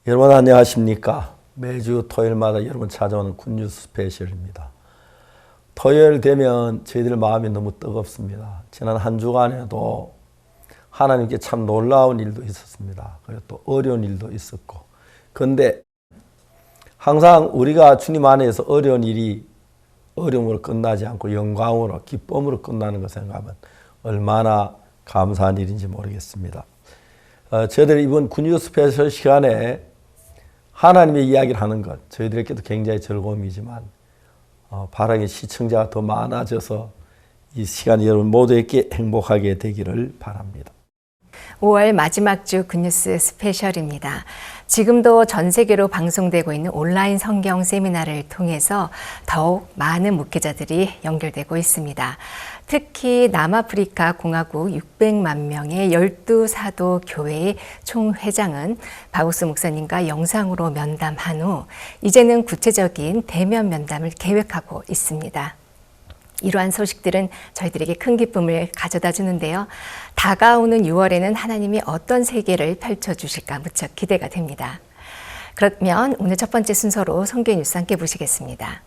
여러분 안녕하십니까? 매주 토요일마다 여러분 찾아오는 굿뉴스 스페셜입니다. 토요일 되면 저희들 마음이 너무 뜨겁습니다. 지난 한 주간에도 하나님께 참 놀라운 일도 있었습니다. 그리고 또 어려운 일도 있었고. 그런데 항상 우리가 주님 안에서 어려운 일이 어려움으로 끝나지 않고 영광으로 기쁨으로 끝나는 걸 생각하면 얼마나 감사한 일인지 모르겠습니다. 저희들 이번 굿뉴스 스페셜 시간에 하나님의 이야기를 하는 것, 저희들에게도 굉장히 즐거움이지만 바라기 시청자가 더 많아져서 이 시간이 여러분 모두에게 행복하게 되기를 바랍니다. 5월 마지막 주 굿뉴스 스페셜입니다. 지금도 전 세계로 방송되고 있는 온라인 성경 세미나를 통해서 더욱 많은 목회자들이 연결되고 있습니다. 특히 남아프리카 공화국 600만 명의 12사도 교회의 총회장은 바우스 목사님과 영상으로 면담한 후 이제는 구체적인 대면 면담을 계획하고 있습니다. 이러한 소식들은 저희들에게 큰 기쁨을 가져다 주는데요. 다가오는 6월에는 하나님이 어떤 세계를 펼쳐주실까 무척 기대가 됩니다. 그러면 오늘 첫 번째 순서로 성경 뉴스 함께 보시겠습니다.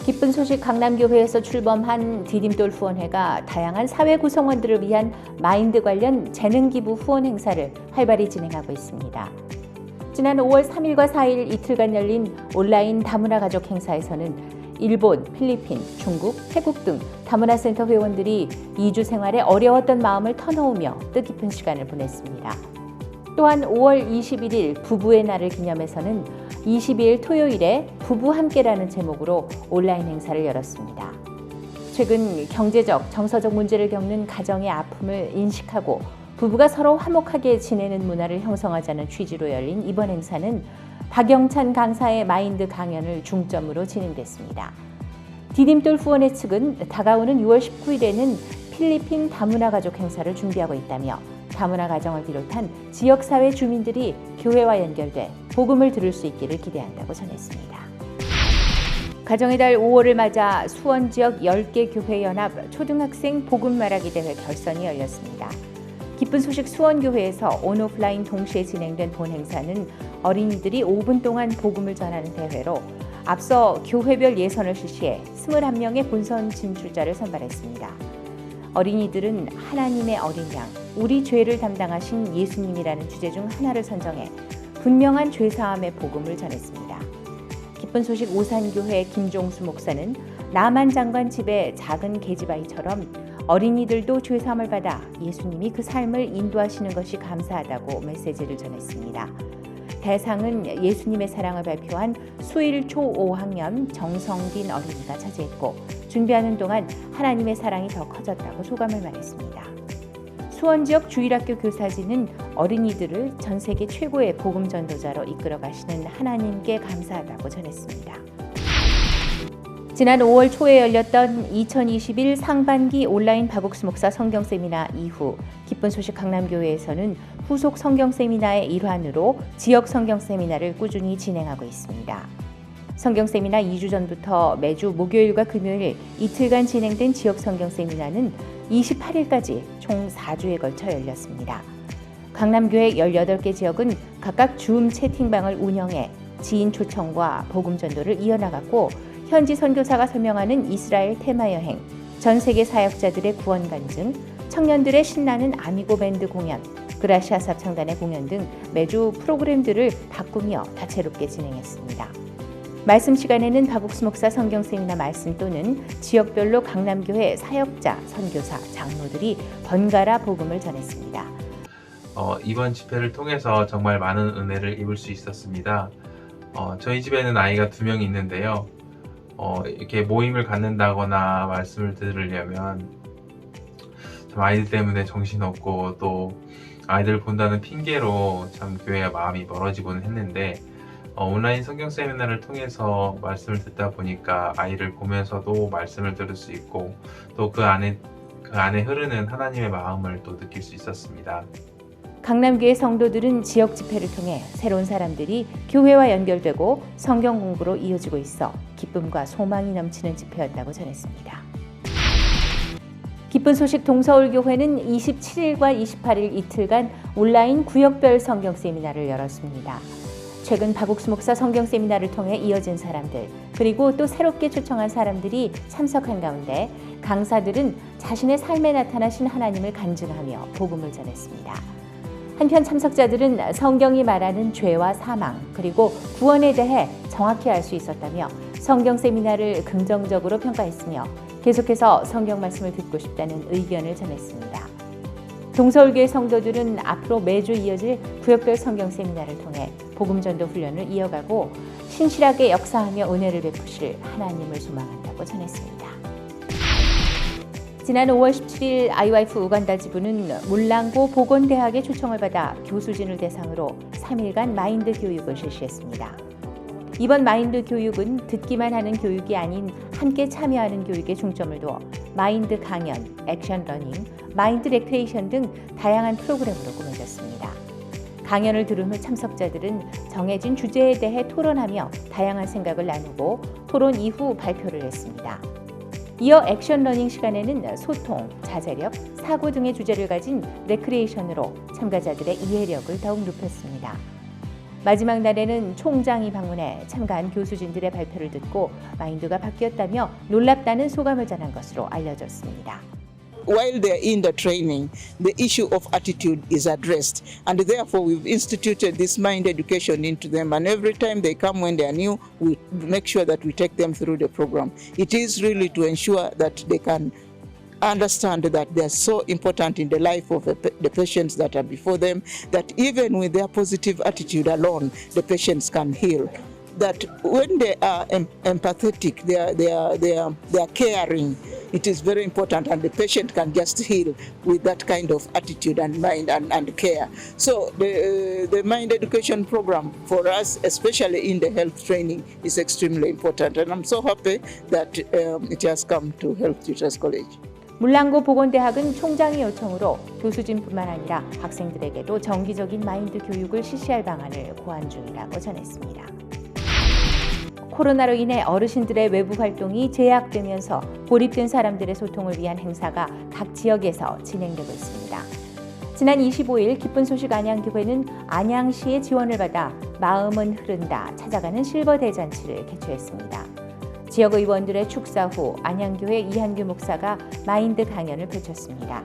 기쁜 소식 강남교회에서 출범한 디딤돌 후원회가 다양한 사회 구성원들을 위한 마인드 관련 재능기부 후원 행사를 활발히 진행하고 있습니다. 지난 5월 3일과 4일 이틀간 열린 온라인 다문화 가족 행사에서는 일본, 필리핀, 중국, 태국 등 다문화센터 회원들이 2주 생활에 어려웠던 마음을 터놓으며 뜻깊은 시간을 보냈습니다. 또한 5월 21일 부부의 날을 기념해서는 22일 토요일에 부부 함께라는 제목으로 온라인 행사를 열었습니다. 최근 경제적, 정서적 문제를 겪는 가정의 아픔을 인식하고 부부가 서로 화목하게 지내는 문화를 형성하자는 취지로 열린 이번 행사는 박영찬 강사의 마인드 강연을 중점으로 진행됐습니다. 디딤돌 후원회 측은 다가오는 6월 19일에는 필리핀 다문화 가족 행사를 준비하고 있다며 다문화 가정을 비롯한 지역사회 주민들이 교회와 연결돼 복음을 들을 수 있기를 기대한다고 전했습니다. 가정의 달 5월을 맞아 수원 지역 10개 교회 연합 초등학생 복음 말하기 대회 결선이 열렸습니다. 기쁜 소식 수원교회에서 온오프라인 동시에 진행된 본 행사는 어린이들이 5분 동안 복음을 전하는 대회로 앞서 교회별 예선을 실시해 21명의 본선 진출자를 선발했습니다. 어린이들은 하나님의 어린 양, 우리 죄를 담당하신 예수님이라는 주제 중 하나를 선정해 분명한 죄사함의 복음을 전했습니다. 기쁜 소식 오산교회 김종수 목사는 나만 장관 집의 작은 계집아이처럼 어린이들도 죄사함을 받아 예수님이 그 삶을 인도하시는 것이 감사하다고 메시지를 전했습니다. 대상은 예수님의 사랑을 발표한 수일 초 5학년 정성빈 어린이가 차지했고 준비하는 동안 하나님의 사랑이 더 커졌다고 소감을 말했습니다. 수원 지역 주일학교 교사진은 어린이들을 전 세계 최고의 복음 전도자로 이끌어 가시는 하나님께 감사하다고 전했습니다. 지난 5월 초에 열렸던 2021 상반기 온라인 박옥수 목사 성경 세미나 이후 기쁜 소식 강남교회에서는 후속 성경 세미나의 일환으로 지역 성경 세미나를 꾸준히 진행하고 있습니다. 성경 세미나 2주 전부터 매주 목요일과 금요일 이틀간 진행된 지역 성경 세미나는 28일까지 총 4주에 걸쳐 열렸습니다. 강남교회 18개 지역은 각각 줌 채팅방을 운영해 지인 초청과 복음 전도를 이어나갔고 현지 선교사가 설명하는 이스라엘 테마 여행, 전 세계 사역자들의 구원 간증, 청년들의 신나는 아미고 밴드 공연, 그라시아 삽창단의 공연 등 매주 프로그램들을 바꾸며 다채롭게 진행했습니다. 말씀 시간에는 박옥수 목사 성경 세미나 말씀 또는 지역별로 강남교회 사역자, 선교사, 장로들이 번갈아 복음을 전했습니다. 이번 집회를 통해서 정말 많은 은혜를 입을 수 있었습니다. 저희 집에는 아이가 2명이 있는데요. 이렇게 모임을 갖는다거나 말씀을 들으려면 참 아이들 때문에 정신없고 또 아이들 본다는 핑계로 참 교회와 마음이 멀어지곤 했는데 온라인 성경 세미나를 통해서 말씀을 듣다 보니까 아이를 보면서도 말씀을 들을 수 있고 또 그 안에 흐르는 하나님의 마음을 또 느낄 수 있었습니다. 강남교회 성도들은 지역 집회를 통해 새로운 사람들이 교회와 연결되고 성경 공부로 이어지고 있어 기쁨과 소망이 넘치는 집회였다고 전했습니다. 기쁜 소식 동서울교회는 27일과 28일 이틀간 온라인 구역별 성경 세미나를 열었습니다. 최근 박옥수 목사 성경 세미나를 통해 이어진 사람들, 그리고 또 새롭게 초청한 사람들이 참석한 가운데 강사들은 자신의 삶에 나타나신 하나님을 간증하며 복음을 전했습니다. 한편 참석자들은 성경이 말하는 죄와 사망, 그리고 구원에 대해 정확히 알 수 있었다며 성경 세미나를 긍정적으로 평가했으며 계속해서 성경 말씀을 듣고 싶다는 의견을 전했습니다. 동서울교회 성도들은 앞으로 매주 이어질 구역별 성경 세미나를 통해 복음 전도 훈련을 이어가고 신실하게 역사하며 은혜를 베푸실 하나님을 소망한다고 전했습니다. 지난 5월 17일 IYF 우간다 지부는 물랑고 보건대학의 초청을 받아 교수진을 대상으로 3일간 마인드 교육을 실시했습니다. 이번 마인드 교육은 듣기만 하는 교육이 아닌 함께 참여하는 교육에 중점을 두어 마인드 강연, 액션 러닝, 마인드 레크레이션 등 다양한 프로그램으로 꾸며졌습니다. 강연을 들은 후 참석자들은 정해진 주제에 대해 토론하며 다양한 생각을 나누고 토론 이후 발표를 했습니다. 이어 액션 러닝 시간에는 소통, 자제력, 사고 등의 주제를 가진 레크레이션으로 참가자들의 이해력을 더욱 높였습니다. 마지막 날에는 총장이 방문해 참가한 교수진들의 발표를 듣고 마인드가 바뀌었다며 놀랍다는 소감을 전한 것으로 알려졌습니다. While they're in the training, the issue of attitude is addressed, and therefore we've instituted this mind education into them, and every time they come when they are new, we make sure that we take them through the program. It is really to ensure that they can understand that they are so important in the life of the patients that are before them, that even with their positive attitude alone, the patients can heal. That when they are empathetic, they are caring, it is very important, and the patient can just heal with that kind of attitude and mind and care. So the mind education program for us, especially in the health training, is extremely important, and I'm so happy that it has come to Health Tutors College. 물랑고 보건대학은 총장의 요청으로 교수진뿐만 아니라 학생들에게도 정기적인 마인드 교육을 실시할 방안을 고안 중이라고 전했습니다. 코로나로 인해 어르신들의 외부 활동이 제약되면서 고립된 사람들의 소통을 위한 행사가 각 지역에서 진행되고 있습니다. 지난 25일 기쁜 소식 안양교회는 안양시의 지원을 받아 마음은 흐른다 찾아가는 실버 대잔치를 개최했습니다. 지역 의원들의 축사 후 안양교회 이한규 목사가 마인드 강연을 펼쳤습니다.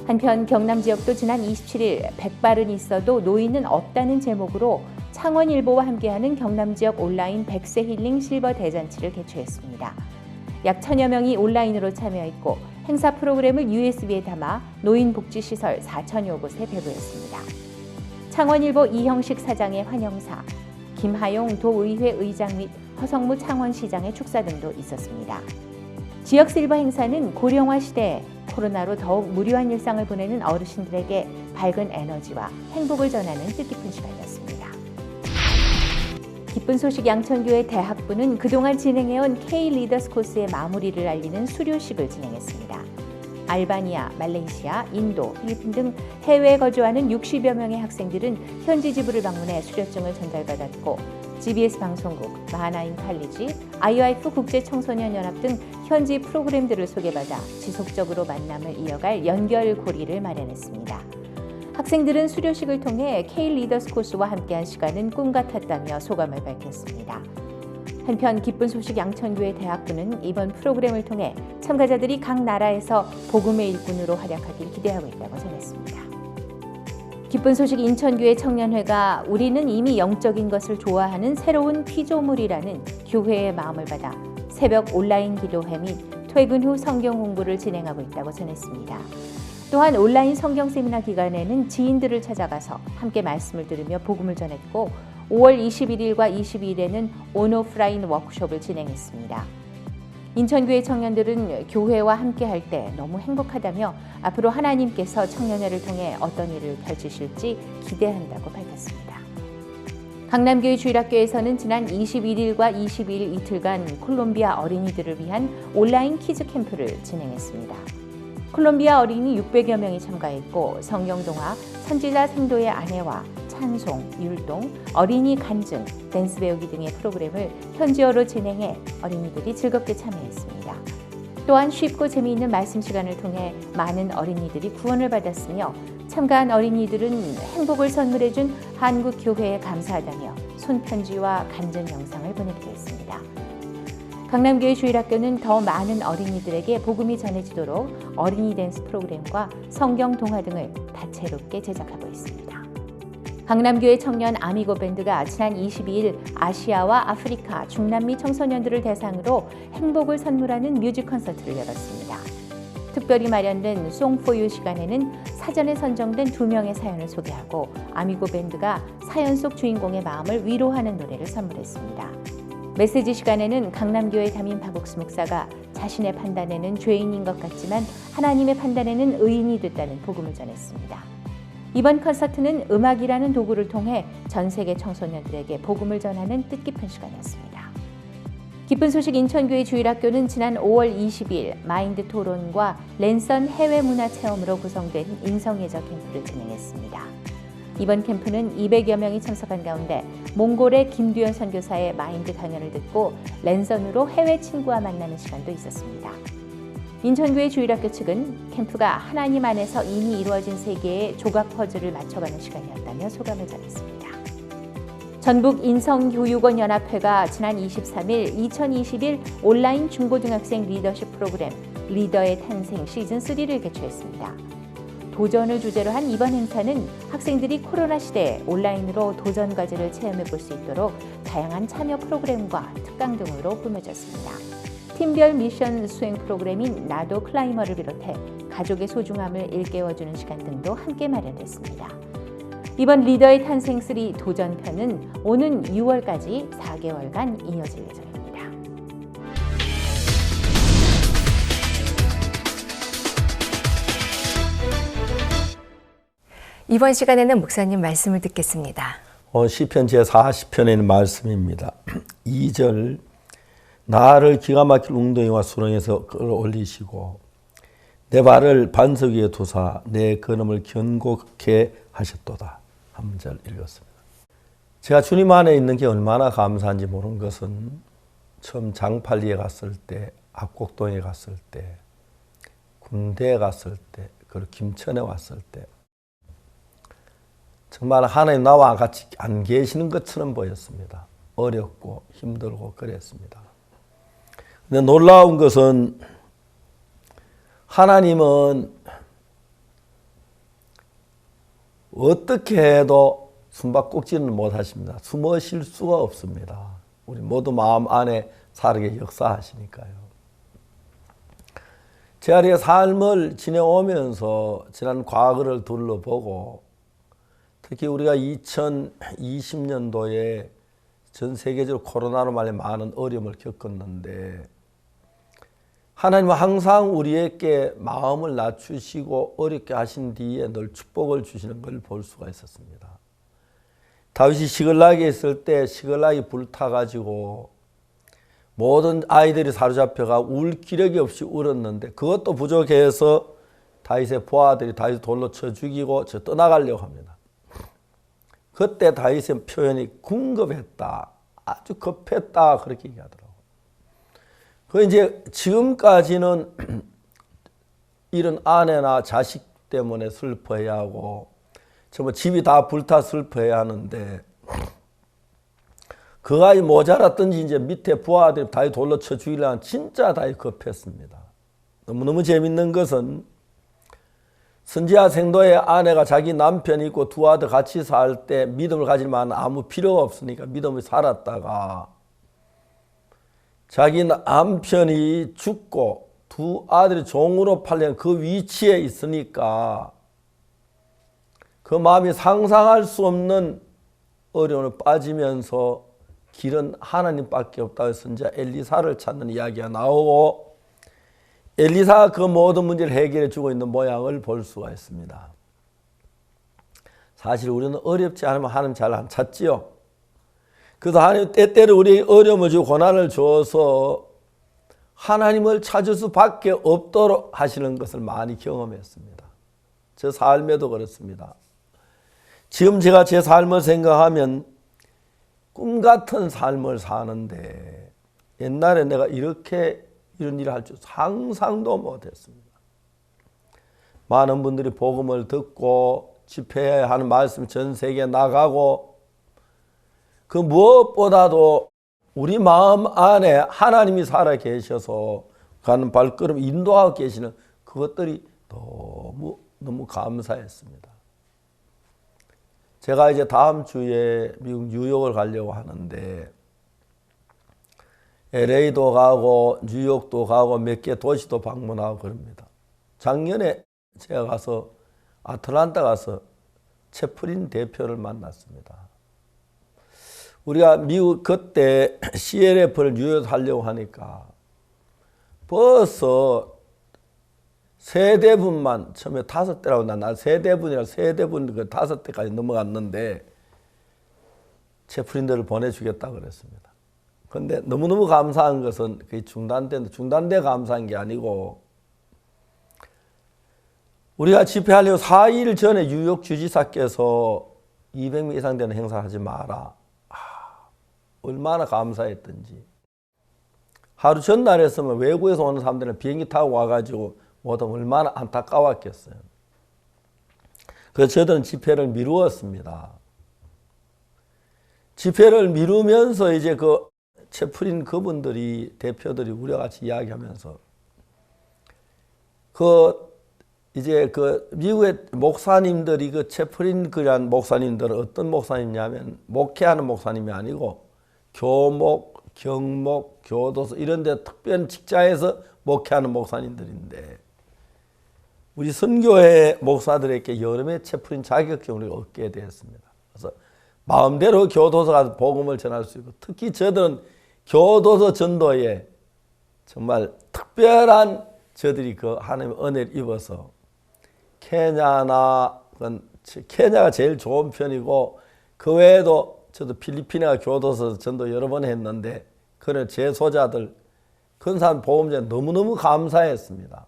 한편 경남 지역도 지난 27일 백발은 있어도 노인은 없다는 제목으로 창원일보와 함께하는 경남 지역 온라인 100세 힐링 실버 대잔치를 개최했습니다. 약 1000여 명이 온라인으로 참여했고 행사 프로그램을 USB에 담아 노인복지시설 4천여 곳에 배부했습니다. 창원일보 이형식 사장의 환영사, 김하용 도의회 의장 및 허성무 창원시장의 축사 등도 있었습니다. 지역 실버 행사는 고령화 시대에 코로나로 더욱 무료한 일상을 보내는 어르신들에게 밝은 에너지와 행복을 전하는 뜻깊은 시간이었습니다. 기쁜 소식 양천교회 대학부는 그동안 진행해온 K-리더스 코스의 마무리를 알리는 수료식을 진행했습니다. 알바니아, 말레이시아, 인도, 필리핀 등 해외에 거주하는 60여 명의 학생들은 현지 지부를 방문해 수료증을 전달받았고 GBS 방송국, 마하나임 칼리지, IYF 국제청소년연합 등 현지 프로그램들을 소개받아 지속적으로 만남을 이어갈 연결고리를 마련했습니다. 학생들은 수료식을 통해 K-리더스 코스와 함께한 시간은 꿈 같았다며 소감을 밝혔습니다. 한편 기쁜 소식 양천교회 대학부는 이번 프로그램을 통해 참가자들이 각 나라에서 복음의 일꾼으로 활약하길 기대하고 있다고 전했습니다. 기쁜 소식 인천교회 청년회가 우리는 이미 영적인 것을 좋아하는 새로운 피조물이라는 교회의 마음을 받아 새벽 온라인 기도회 및 퇴근 후 성경 공부를 진행하고 있다고 전했습니다. 또한 온라인 성경 세미나 기간에는 지인들을 찾아가서 함께 말씀을 들으며 복음을 전했고 5월 21일과 22일에는 온오프라인 워크숍을 진행했습니다. 인천교회 청년들은 교회와 함께할 때 너무 행복하다며 앞으로 하나님께서 청년회를 통해 어떤 일을 펼치실지 기대한다고 밝혔습니다. 강남교회 주일학교에서는 지난 21일과 22일 이틀간 콜롬비아 어린이들을 위한 온라인 키즈 캠프를 진행했습니다. 콜롬비아 어린이 600여 명이 참가했고 성경동화, 선지자 생도의 아내와 찬송, 율동, 어린이 간증, 댄스 배우기 등의 프로그램을 현지어로 진행해 어린이들이 즐겁게 참여했습니다. 또한 쉽고 재미있는 말씀 시간을 통해 많은 어린이들이 구원을 받았으며 참가한 어린이들은 행복을 선물해준 한국교회에 감사하다며 손편지와 간증 영상을 보내기도 했습니다. 강남교회 주일학교는 더 많은 어린이들에게 복음이 전해지도록 어린이 댄스 프로그램과 성경 동화 등을 다채롭게 제작하고 있습니다. 강남교회 청년 아미고 밴드가 지난 22일 아시아와 아프리카, 중남미 청소년들을 대상으로 행복을 선물하는 뮤직 콘서트를 열었습니다. 특별히 마련된 송 포 유 시간에는 사전에 선정된 2명의 사연을 소개하고 아미고 밴드가 사연 속 주인공의 마음을 위로하는 노래를 선물했습니다. 메시지 시간에는 강남교회 담임 박옥수 목사가 자신의 판단에는 죄인인 것 같지만 하나님의 판단에는 의인이 됐다는 복음을 전했습니다. 이번 콘서트는 음악이라는 도구를 통해 전 세계 청소년들에게 복음을 전하는 뜻깊은 시간이었습니다. 기쁜 소식 인천교회 주일학교는 지난 5월 20일 마인드 토론과 랜선 해외 문화 체험으로 구성된 인성예절 캠프를 진행했습니다. 이번 캠프는 200여 명이 참석한 가운데 몽골의 김두현 선교사의 마인드 강연을 듣고 랜선으로 해외 친구와 만나는 시간도 있었습니다. 인천교회 주일학교 측은 캠프가 하나님 안에서 이미 이루어진 세계의 조각 퍼즐을 맞춰가는 시간이었다며 소감을 전했습니다. 전북인성교육원 연합회가 지난 23일 2021 온라인 중고등학생 리더십 프로그램 리더의 탄생 시즌3를 개최했습니다. 도전을 주제로 한 이번 행사는 학생들이 코로나 시대에 온라인으로 도전 과제를 체험해 볼 수 있도록 다양한 참여 프로그램과 특강 등으로 꾸며졌습니다. 팀별 미션 수행 프로그램인 나도 클라이머를 비롯해 가족의 소중함을 일깨워주는 시간 등도 함께 마련했습니다. 이번 리더의 탄생 3 도전편은 오는 6월까지 4개월간 이어질 예정입니다. 이번 시간에는 목사님 말씀을 듣겠습니다. 시편 제40편에 있는 말씀입니다. 2절 나를 기가 막힐 웅덩이와 수렁에서 끌어올리시고 내 발을 반석 위에 두사 내 걸음을 견고케 하셨도다. 한 절 읽었습니다. 제가 주님 안에 있는 게 얼마나 감사한지 모르는 것은 처음 장팔리에 갔을 때, 압곡동에 갔을 때, 군대에 갔을 때, 그리고 김천에 왔을 때 정말 하나님 나와 같이 안 계시는 것처럼 보였습니다. 어렵고 힘들고 그랬습니다. 근데 놀라운 것은 하나님은 어떻게 해도 숨바꼭질은 못 하십니다. 숨어 쉴 수가 없습니다. 우리 모두 마음 안에 살게 역사하시니까요. 제가 이 삶을 지내오면서 지난 과거를 둘러보고 특히 우리가 2020년도에 전 세계적으로 코로나로 말해 많은 어려움을 겪었는데 하나님은 항상 우리에게 마음을 낮추시고 어렵게 하신 뒤에 늘 축복을 주시는 걸 볼 수가 있었습니다. 다윗이 시글락에 있을 때 시글락이 불타가지고 모든 아이들이 사로잡혀가 울 기력이 없이 울었는데 그것도 부족해서 다윗의 부하들이 다윗을 돌로 쳐 죽이고 떠나가려고 합니다. 그때 다윗의 표현이 궁급했다, 아주 급했다 그렇게 얘기하더라고요. 그 이제 지금까지는 이런 아내나 자식 때문에 슬퍼해야 하고 정말 집이 다 불타 슬퍼해야 하는데 그가 모자랐던지 이제 밑에 부하들이 다윗 돌로 쳐 죽이려면 진짜 다윗 급했습니다. 너무너무 재밌는 것은 선지자 생도의 아내가 자기 남편이 있고 두 아들 같이 살 때 믿음을 가질 만한 아무 필요가 없으니까 믿음을 살았다가 자기 남편이 죽고 두 아들이 종으로 팔린 그 위치에 있으니까 그 마음이 상상할 수 없는 어려움을 빠지면서 길은 하나님밖에 없다고 선지자 엘리사를 찾는 이야기가 나오고 엘리사가 그 모든 문제를 해결해 주고 있는 모양을 볼 수가 있습니다. 사실 우리는 어렵지 않으면 하나님 잘 안 찾지요. 그래서 하나님 때때로 우리에게 어려움을 주고 고난을 줘서 하나님을 찾을 수밖에 없도록 하시는 것을 많이 경험했습니다. 제 삶에도 그렇습니다. 지금 제가 제 삶을 생각하면 꿈 같은 삶을 사는데 옛날에 내가 이렇게 이런 일을 할 줄 상상도 못했습니다. 많은 분들이 복음을 듣고 집회하는 말씀 전 세계에 나가고 그 무엇보다도 우리 마음 안에 하나님이 살아 계셔서 가는 발걸음 인도하고 계시는 그것들이 너무 감사했습니다. 제가 이제 다음 주에 미국 뉴욕을 가려고 하는데 LA도 가고 뉴욕도 가고 몇 개 도시도 방문하고 그럽니다. 작년에 제가 가서 아틀란타 가서 채플린 대표를 만났습니다. 우리가 미국 그때 CLF를 뉴욕에서 하려고 하니까 벌써 세대분만 처음에 5대라고 나 세대분이라 세대분 그 5대까지 넘어갔는데 채플린들을 보내주겠다고 그랬습니다. 그런데 너무너무 감사한 것은 그게 중단돼 감사한 게 아니고 우리가 집회하려고 4일 전에 뉴욕 주지사께서 200명 이상 되는 행사 하지 마라. 얼마나 감사했던지. 하루 전날 했으면 외국에서 오는 사람들은 비행기 타고 와가지고 못하면 얼마나 안타까웠겠어요. 그래서 저들은 집회를 미루었습니다. 집회를 미루면서 이제 그 채플린 그분들이 대표들이 우리와 같이 이야기하면서 이제 미국의 목사님들이 그 채플린 그란 목사님들은 어떤 목사님이냐면 목회하는 목사님이 아니고 교목, 경목, 교도소 이런 데 특별한 직자에서 목회하는 목사님들인데 우리 선교회 목사들에게 여름에 채플린 자격증을 얻게 되었습니다. 그래서 마음대로 교도소 가서 복음을 전할 수 있고 특히 저들은 교도소 전도에 정말 특별한 저들이 그 하나님의 은혜를 입어서 케냐가 제일 좋은 편이고 그 외에도 저도 필리핀에 교도소 전도 여러 번 했는데 그런 제소자들 그런 사람 보험자 너무너무 감사했습니다.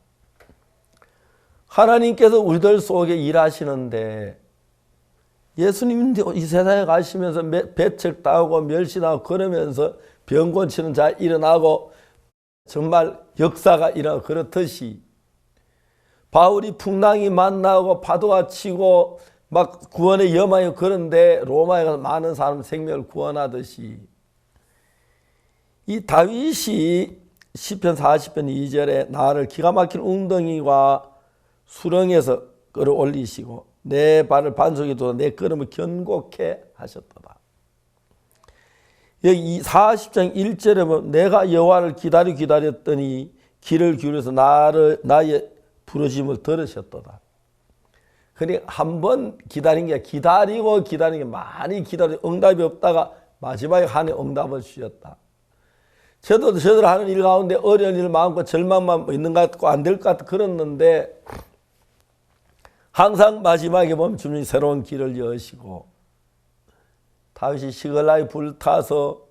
하나님께서 우리들 속에 일하시는데 예수님 이 세상에 가시면서 배척당하고 멸시당하고 그러면서 병 고치는 자 일어나고 정말 역사가 일어나고 그렇듯이 바울이 풍랑이 만나고 파도가 치고 막 구원의 여망이 그런데 로마에 가서 많은 사람 생명을 구원하듯이 이 다윗이 시편 40편 2절에 나를 기가 막힌 웅덩이와 수렁에서 끌어올리시고 내 발을 반석에 두어 내 걸음을 견고케 하셨도다. 여기 40장 1절에 보면 내가 여호와를 기다렸더니 귀를 기울여서 나의 부르심을 들으셨도다. 그러니 한 번 기다린 게 기다리고 기다린 게 많이 기다리고 응답이 없다가 마지막에 하나님 응답을 주셨다. 저들 하는 일 가운데 어려운 일 많고 절망만 있는 것 같고 안 될 것 같고 그랬는데 항상 마지막에 보면 주님이 새로운 길을 여시고 다윗이 시글락에 불타서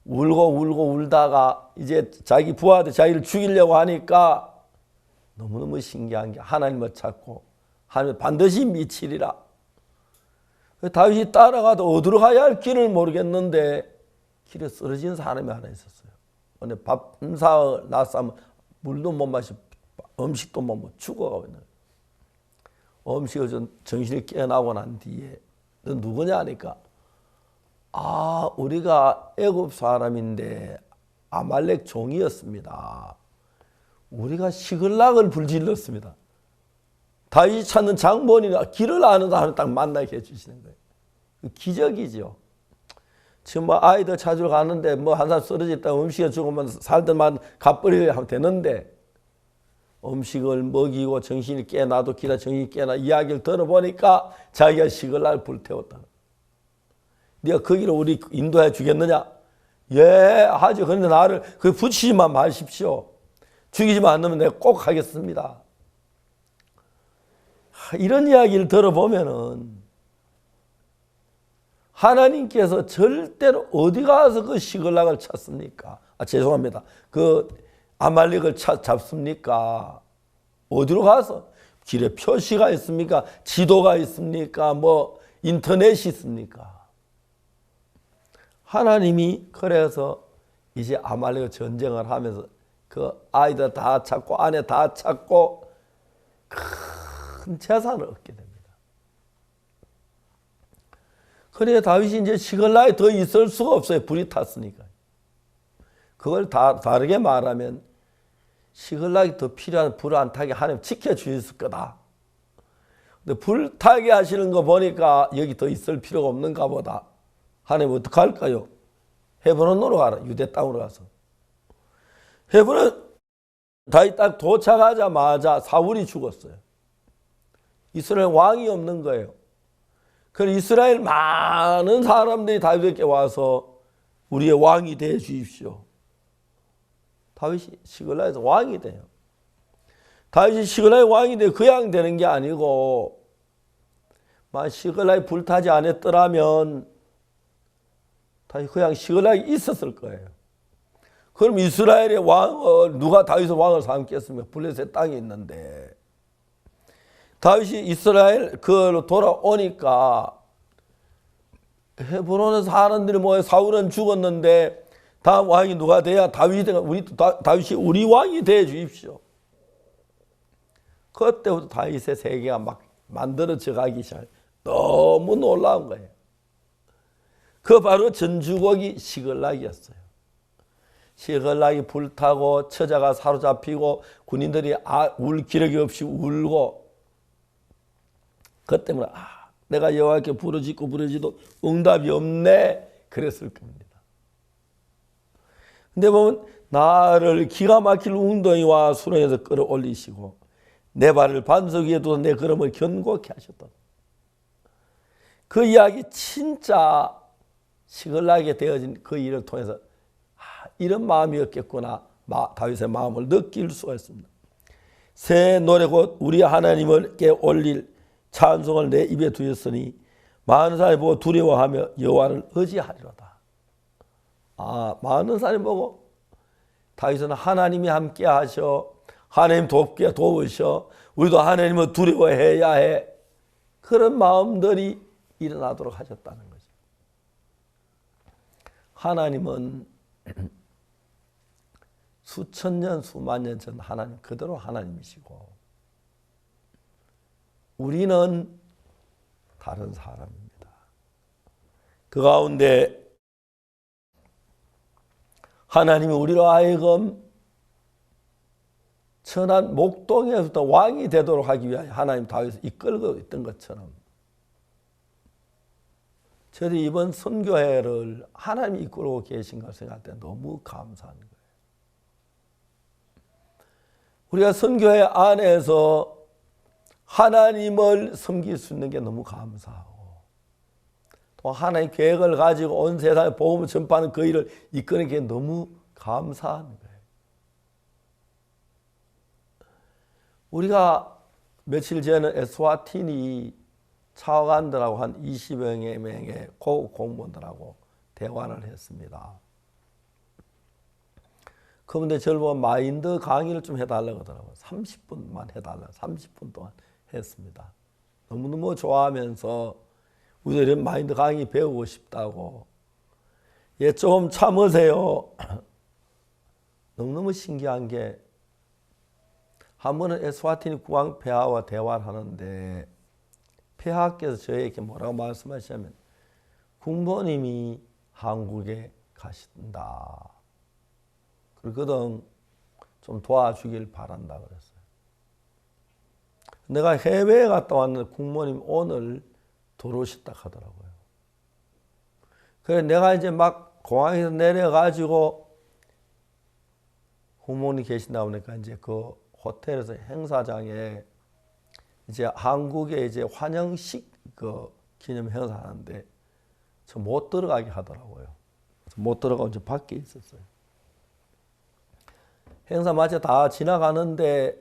울고 울다가 이제 자기 부하들 자기를 죽이려고 하니까 너무너무 신기한 게 하나님을 찾고 하나님 반드시 미치리라. 다윗이 따라가도 어디로 가야 할 길을 모르겠는데 길에 쓰러진 사람이 하나 있었어요. 근데 밤사흘 낮잠 물도 못 마시고 음식도 못 먹고 죽어가고 있는 거예요. 음식을 좀 정신이 깨어나고 난 뒤에 너 누구냐 하니까 우리가 애굽 사람인데 아말렉 종이었습니다. 우리가 시글락을 불질렀습니다. 다윗이 찾는 장본이나 길을 아는 사람을 딱 만나게 해주시는 거예요. 기적이죠. 지금 뭐 아이들 찾으러 가는데 뭐 한 사람 쓰러졌다 음식을 주고만 살들만 갚으려 하면 되는데 음식을 먹이고 정신이 깨나도 기다 정신이 깨나 이야기를 들어보니까 자기가 시글락을 불태웠다. 네가 그 길을 우리 인도해 주겠느냐? 예, 하죠. 그런데 나를 그 붙이지만 마십시오. 죽이지만 않으면 내가 꼭 하겠습니다. 이런 이야기를 들어보면은 하나님께서 절대로 어디 가서 그 시글락을 찾습니까? 죄송합니다. 그 아말렉을 잡습니까? 어디로 가서? 길에 표시가 있습니까? 지도가 있습니까? 뭐 인터넷이 있습니까? 하나님이 그래서 이제 아말렉 전쟁을 하면서 그 아이들 다 찾고 아내 다 찾고 큰 재산을 얻게 됩니다. 그래 다윗이 이제 시글락에 더 있을 수가 없어요. 불이 탔으니까. 그걸 다르게 말하면 시글락이 더 필요한 불 안 타게 하나님 지켜주셨을 거다. 근데 불 타게 하시는 거 보니까 여기 더 있을 필요가 없는가 보다. 하나님 어떡할까요? 헤브론으로 가라. 유대 땅으로 가서. 헤브론 다윗 딱 도착하자마자 사울이 죽었어요. 이스라엘 왕이 없는 거예요. 그래서 이스라엘 많은 사람들이 다윗에게 와서 우리의 왕이 되어 주십시오. 다윗이 시글락에서 왕이 돼요. 다윗이 시글락의 왕이 돼 그냥 되는 게 아니고 만약 시글락이 불타지 않았더라면 다윗이 그냥 시글락에 있었을 거예요. 그럼 이스라엘의 왕을 누가 다윗의 왕을 삼겠습니까? 블레셋 땅에 있는데 다윗이 이스라엘 그로 돌아오니까 헤브론에서 사람들이 모여 사울은 죽었는데 다음 왕이 누가 돼야 다윗이 우리 왕이 되어 주십시오. 그때부터 다윗의 세계가 막 만들어져 가기 시작. 너무 놀라운 거예요. 그 바로 전주곡이 시글락이었어요. 시글락이 불타고 처자가 사로잡히고 군인들이 울 기력이 없이 울고 그 때문에 내가 여호와께 부르짖고 부르짖어도 응답이 없네 그랬을 겁니다. 근데 보면 나를 기가 막힐 웅덩이와 수렁에서 끌어올리시고 내 발을 반석 위에 두어 내 걸음을 견고케 하셨다. 그 이야기 진짜 시글락에 되어진 그 일을 통해서 이런 마음이었겠구나 다윗의 마음을 느낄 수가 있습니다. 새 노래 곧 우리 하나님께 올릴 찬송을 내 입에 두었으니 많은 사람이 보고 두려워하며 여호와를 의지하리로다. 많은 사람이 보고 다윗은 하나님이 함께 하셔 하나님 돕게 도우셔 우리도 하나님을 두려워해야 해 그런 마음들이 일어나도록 하셨다는 거죠. 하나님은 수천 년 수만 년 전 하나님 그대로 하나님이시고 우리는 다른 사람입니다. 그 가운데 하나님이 우리로 하여금 천한 목동에서부터 왕이 되도록 하기 위하여 하나님 다윗을 이끌고 있던 것처럼 저도 이번 선교회를 하나님이 이끌고 계신 걸 생각할 때 너무 감사한 거예요. 우리가 선교회 안에서 하나님을 섬길 수 있는 게 너무 감사하고 또 하나님의 계획을 가지고 온 세상에 복음을 전파하는 그 일을 이끄는 게 너무 감사한 거예요. 우리가 며칠 전에 에스와티니 차관들하고 한 20여 명의 공무원들하고 대화를 했습니다. 그런데 저를 보면 마인드 강의를 좀 해달라고 하더라고요. 30분만 해달라고 30분 동안 했습니다. 너무너무 좋아하면서 우리도 이런 마인드 강의 배우고 싶다고 좀 참으세요. 너무너무 신기한 게 한 번은 에스와티니 국왕 폐하와 대화를 하는데 폐하께서 저에게 뭐라고 말씀하시냐면 국모님이 한국에 가신다. 그러거든 좀 도와주길 바란다 그랬어요. 내가 해외에 갔다 왔는데 국모님 오늘 들어오셨다 하더라고요. 그래서 내가 이제 막 공항에서 내려가지고 국모님 계신다 보니까 이제 그 호텔에서 행사장에 이제 한국에 이제 환영식 그 기념 행사하는데 저 못 들어가게 하더라고요. 못 들어가고 이제 밖에 있었어요. 행사 마치 다 지나가는데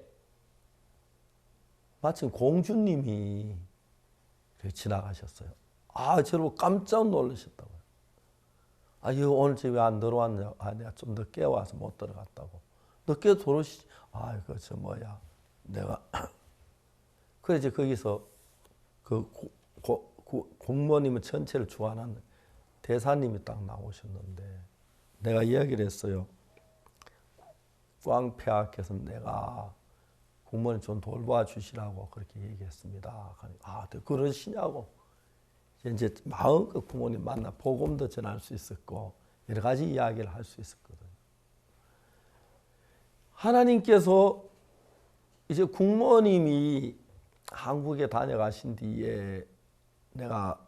마침 공주님이 지나가셨어요. 저를 깜짝 놀라셨다고요. 이거 오늘 집에 안 들어왔냐? 내가 좀 늦게 와서 못 들어갔다고. 늦게 들어오시지. 이거 저 뭐야. 내가. 그래 이제 거기서 그 공무원님은 전체를 주관하는 대사님이 딱 나오셨는데 내가 이야기를 했어요. 국왕폐하께서 내가 국모님 좀 돌봐 주시라고 그렇게 얘기했습니다. 아, 그러시냐고. 이제 마음껏 부모님 만나 복음도 전할 수 있었고 여러 가지 이야기를 할 수 있었거든요. 하나님께서 이제 국모님이 한국에 다녀가신 뒤에 내가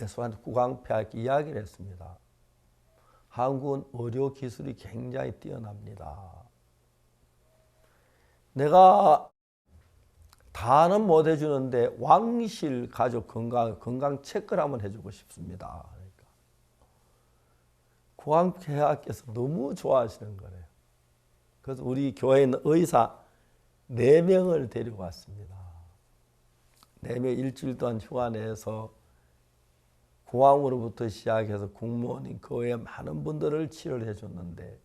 예수한테 국왕폐하께 이야기를 했습니다. 한국은 의료 기술이 굉장히 뛰어납니다. 내가 다는 못 해주는데 왕실 가족 건강 체크를 한번 해주고 싶습니다. 그러니까 국왕폐하께서 너무 좋아하시는 거래요. 그래서 우리 교회에 있는 의사 4명을 데리고 왔습니다. 4명 일주일 동안 휴가 내서 공항으로부터 시작해서 국모님 그 외에 많은 분들을 치료를 해줬는데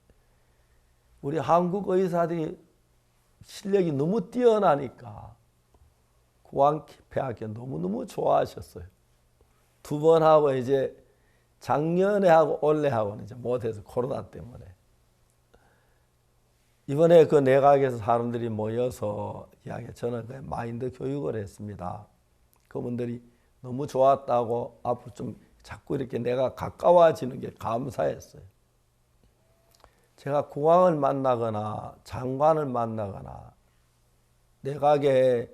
우리 한국 의사들이 실력이 너무 뛰어나니까 국왕폐하께 너무너무 좋아하셨어요. 2번 하고 이제 작년에 하고 올해 하고는 이제 못해서 코로나 때문에 이번에 그 내각에서 사람들이 모여서 저는 그 마인드 교육을 했습니다. 그분들이 너무 좋았다고 앞으로 좀 자꾸 이렇게 내가 가까워지는 게 감사했어요. 제가 국왕을 만나거나 장관을 만나거나 내각의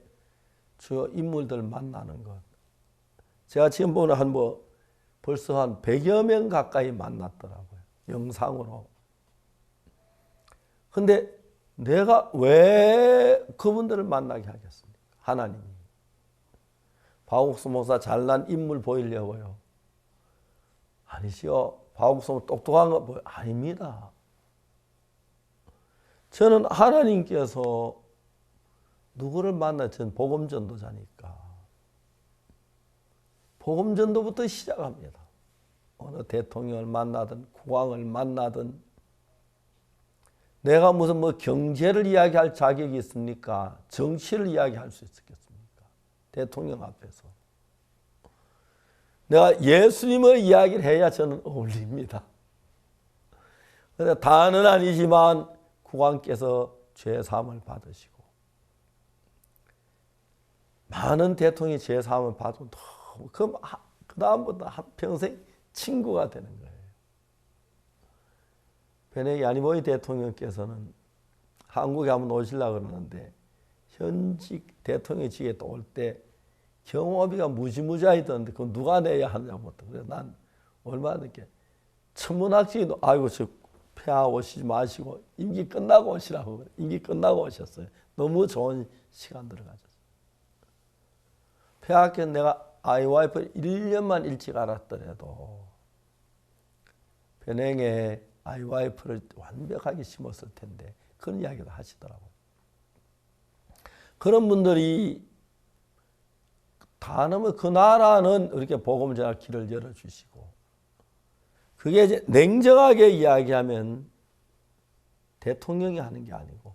주요 인물들 만나는 것. 제가 지금 보는 벌써 한 100여 명 가까이 만났더라고요. 영상으로. 근데 내가 왜 그분들을 만나게 하겠습니까? 하나님이. 박옥수 목사 잘난 인물 보이려고요? 아니시요. 박옥수 목사 똑똑한 거 아닙니다. 저는 하나님께서 누구를 만나 전 복음전도자니까 복음전도부터 시작합니다. 어느 대통령을 만나든 국왕을 만나든 내가 무슨 경제를 이야기할 자격이 있습니까? 정치를 이야기할 수 있겠습니까? 대통령 앞에서. 내가 예수님을 이야기를 해야 저는 어울립니다. 다는 아니지만 국왕께서 죄사함을 받으시고 많은 대통령이 죄사함을 받으면 그 다음부터 한평생 친구가 되는 거예요. 베네기 야니모이 대통령께서는 한국에 한번 오시려고 그러는데 현직 대통령직에 또 올 때 경호비가 무지무지하게 드는데 그건 누가 내야 하냐고. 그래서 난 얼마나 이렇게 천문학적인 아이고 저 폐하 오시지 마시고 임기 끝나고 오시라고. 임기 끝나고 오셨어요. 너무 좋은 시간들을 가졌어요. 폐하께는 내가 아이와이프를 1년만 일찍 알았더라도 변행에 아이와이프를 완벽하게 심었을 텐데 그런 이야기도 하시더라고요. 그런 분들이 다 넘어 그 나라는 이렇게 복음을 전할 길을 열어주시고 그게 이제 냉정하게 이야기하면 대통령이 하는 게 아니고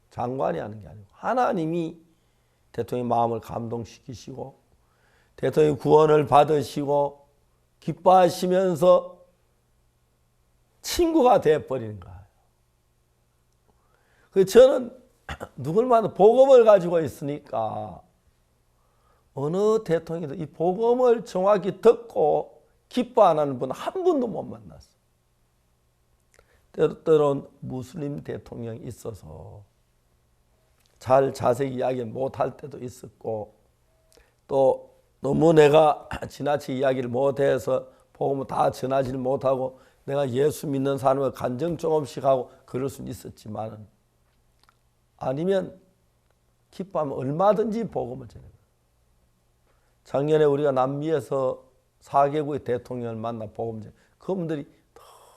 장관이 하는 게 아니고 하나님이 대통령의 마음을 감동시키시고 대통령의 구원을 받으시고 기뻐하시면서 친구가 되어버리는 거예요. 그래서 저는 누굴 만나 복음을 가지고 있으니까 어느 대통령도 이 복음을 정확히 듣고 기뻐 안 하는 분 한 분도 못 만났어요. 때로는 무슬림 대통령이 있어서 잘 자세히 이야기 못할 때도 있었고 또 너무 내가 지나치게 이야기를 못해서 복음을 다 전하지를 못하고 내가 예수 믿는 사람을 간증 조금씩 하고 그럴 수는 있었지만 아니면 기뻐하면 얼마든지 복음을 전해요. 작년에 우리가 남미에서 4개국의 대통령을 만나 복음 전해 그분들이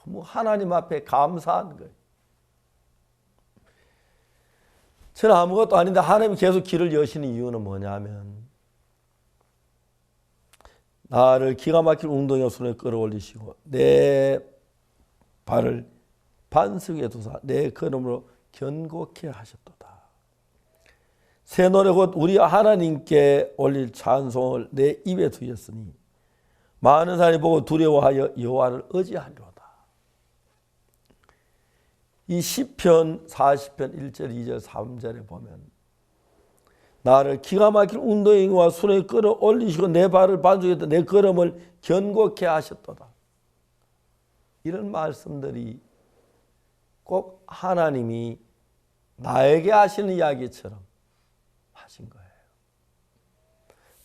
너무 하나님 앞에 감사한 거예요. 저는 아무것도 아닌데 하나님이 계속 길을 여시는 이유는 뭐냐면 나를 기가 막힐 웅덩이 손에 끌어올리시고 내 발을 반석 위에 두사 내 걸음으로 견고케 하셨도다. 새 노래 곧 우리 하나님께 올릴 찬송을 내 입에 두었으니 많은 사람이 보고 두려워하여 여호와를 의지하리로다. 이 시편 40편 1절, 2절, 3절에 보면 나를 기가 막힌 운동행위와 수레에 끌어올리시고 내 발을 반죽했다. 내 걸음을 견고케 하셨도다. 이런 말씀들이 꼭 하나님이 나에게 하시는 이야기처럼 하신 거예요.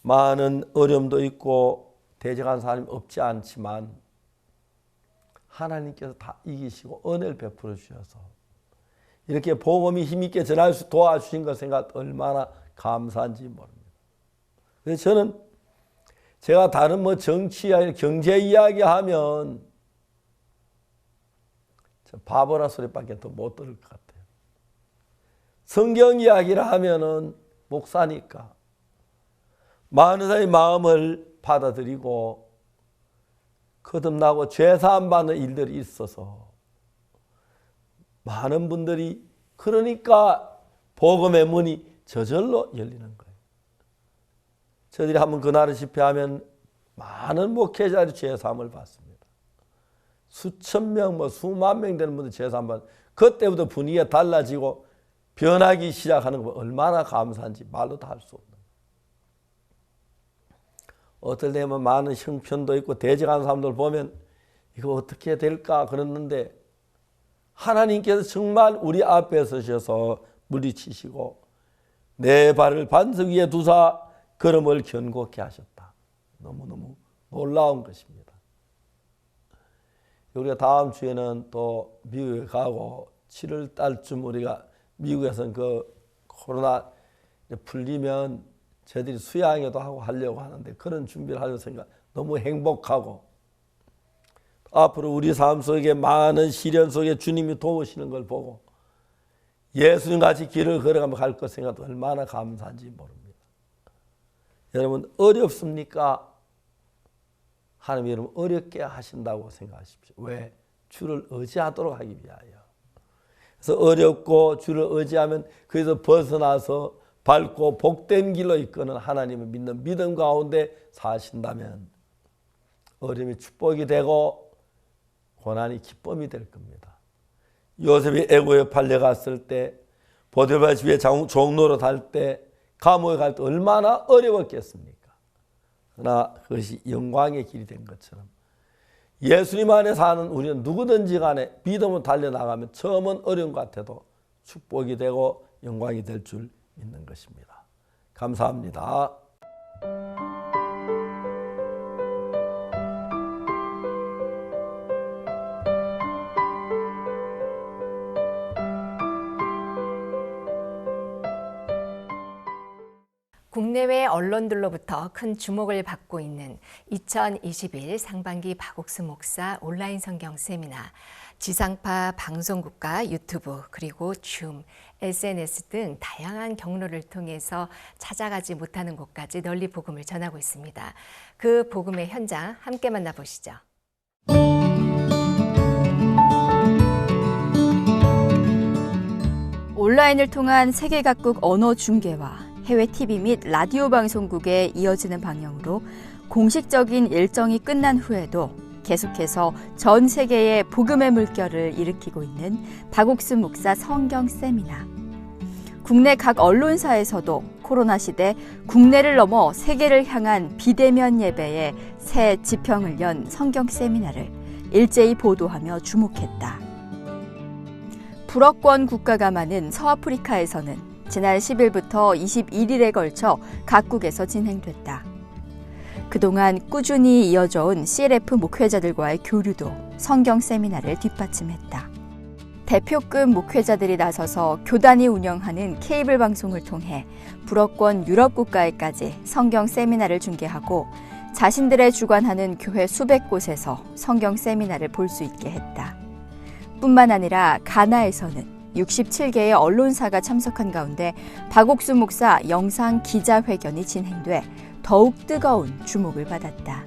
많은 어려움도 있고 대적한 사람이 없지 않지만 하나님께서 다 이기시고 은혜를 베풀어 주셔서 이렇게 복음이 힘있게 전할 수 도와주신 것 생각 얼마나 감사한지 모릅니다. 그래서 저는 제가 다른 뭐 정치 이야기, 경제 이야기 하면 바보라 소리밖에 더 못 들을 것 같아요. 성경 이야기를 하면은 목사니까 많은 사람의 마음을 받아들이고 거듭나고 죄사함 받는 일들이 있어서 많은 분들이 그러니까 복음의 문이 저절로 열리는 거예요. 저희들이 한번 그날을 집회하면 많은 목회자들이 죄사함을 받습니다. 수천 명, 수만 명 되는 분들 죄사함 받. 그때부터 분위기가 달라지고 변하기 시작하는 거 얼마나 감사한지 말로 다 할 수 없는. 어떨 때면 많은 형편도 있고 대적하는 사람들 보면 이거 어떻게 될까 그랬는데 하나님께서 정말 우리 앞에 서셔서 물리치시고 내 발을 반석 위에 두사 걸음을 견고케 하셨다. 너무너무 놀라운 것입니다. 우리가 다음 주에는 또 미국에 가고 7월 달쯤 우리가 미국에서는 그 코로나 풀리면 저희들이 수양회도 하고 하려고 하는데 그런 준비를 하려고 생각 너무 행복하고 앞으로 우리 삶 속에 많은 시련 속에 주님이 도우시는 걸 보고 예수님같이 길을 걸어가며 갈 것 생각도 얼마나 감사한지 모릅니다. 여러분 어렵습니까? 하나님 여러분 어렵게 하신다고 생각하십시오. 왜? 주를 의지하도록 하기 위하여. 그래서 어렵고 주를 의지하면 거기서 벗어나서 밝고 복된 길로 이끄는 하나님을 믿는 믿음 가운데 사신다면 어려움이 축복이 되고 고난이 기쁨이 될 겁니다. 요셉이 애굽에 팔려갔을 때 보디발 집에 종로로 갈 때 감옥에 갈 때 얼마나 어려웠겠습니까? 그러나 그것이 영광의 길이 된 것처럼 예수님 안에 사는 우리는 누구든지 간에 믿음으로 달려나가면 처음은 어려운 것 같아도 축복이 되고 영광이 될 줄 믿는 것입니다. 감사합니다. 국내외 언론들로부터 큰 주목을 받고 있는 2021 상반기 박옥수 목사 온라인 성경 세미나, 지상파 방송국과 유튜브 그리고 줌, SNS 등 다양한 경로를 통해서 찾아가지 못하는 곳까지 널리 복음을 전하고 있습니다. 그 복음의 현장 함께 만나보시죠. 온라인을 통한 세계 각국 언어 중계와 해외 TV 및 라디오 방송국에 이어지는 방향으로 공식적인 일정이 끝난 후에도 계속해서 전 세계에 복음의 물결을 일으키고 있는 박옥수 목사 성경 세미나. 국내 각 언론사에서도 코로나 시대 국내를 넘어 세계를 향한 비대면 예배의 새 지평을 연 성경 세미나를 일제히 보도하며 주목했다. 불어권 국가가 많은 서아프리카에서는 지난 10일부터 21일에 걸쳐 각국에서 진행됐다. 그동안 꾸준히 이어져 온 CLF 목회자들과의 교류도 성경 세미나를 뒷받침했다. 대표급 목회자들이 나서서 교단이 운영하는 케이블 방송을 통해 불어권 유럽 국가에까지 성경 세미나를 중계하고 자신들의 주관하는 교회 수백 곳에서 성경 세미나를 볼 수 있게 했다. 뿐만 아니라 가나에서는 67개의 언론사가 참석한 가운데 박옥수 목사 영상 기자회견이 진행돼 더욱 뜨거운 주목을 받았다.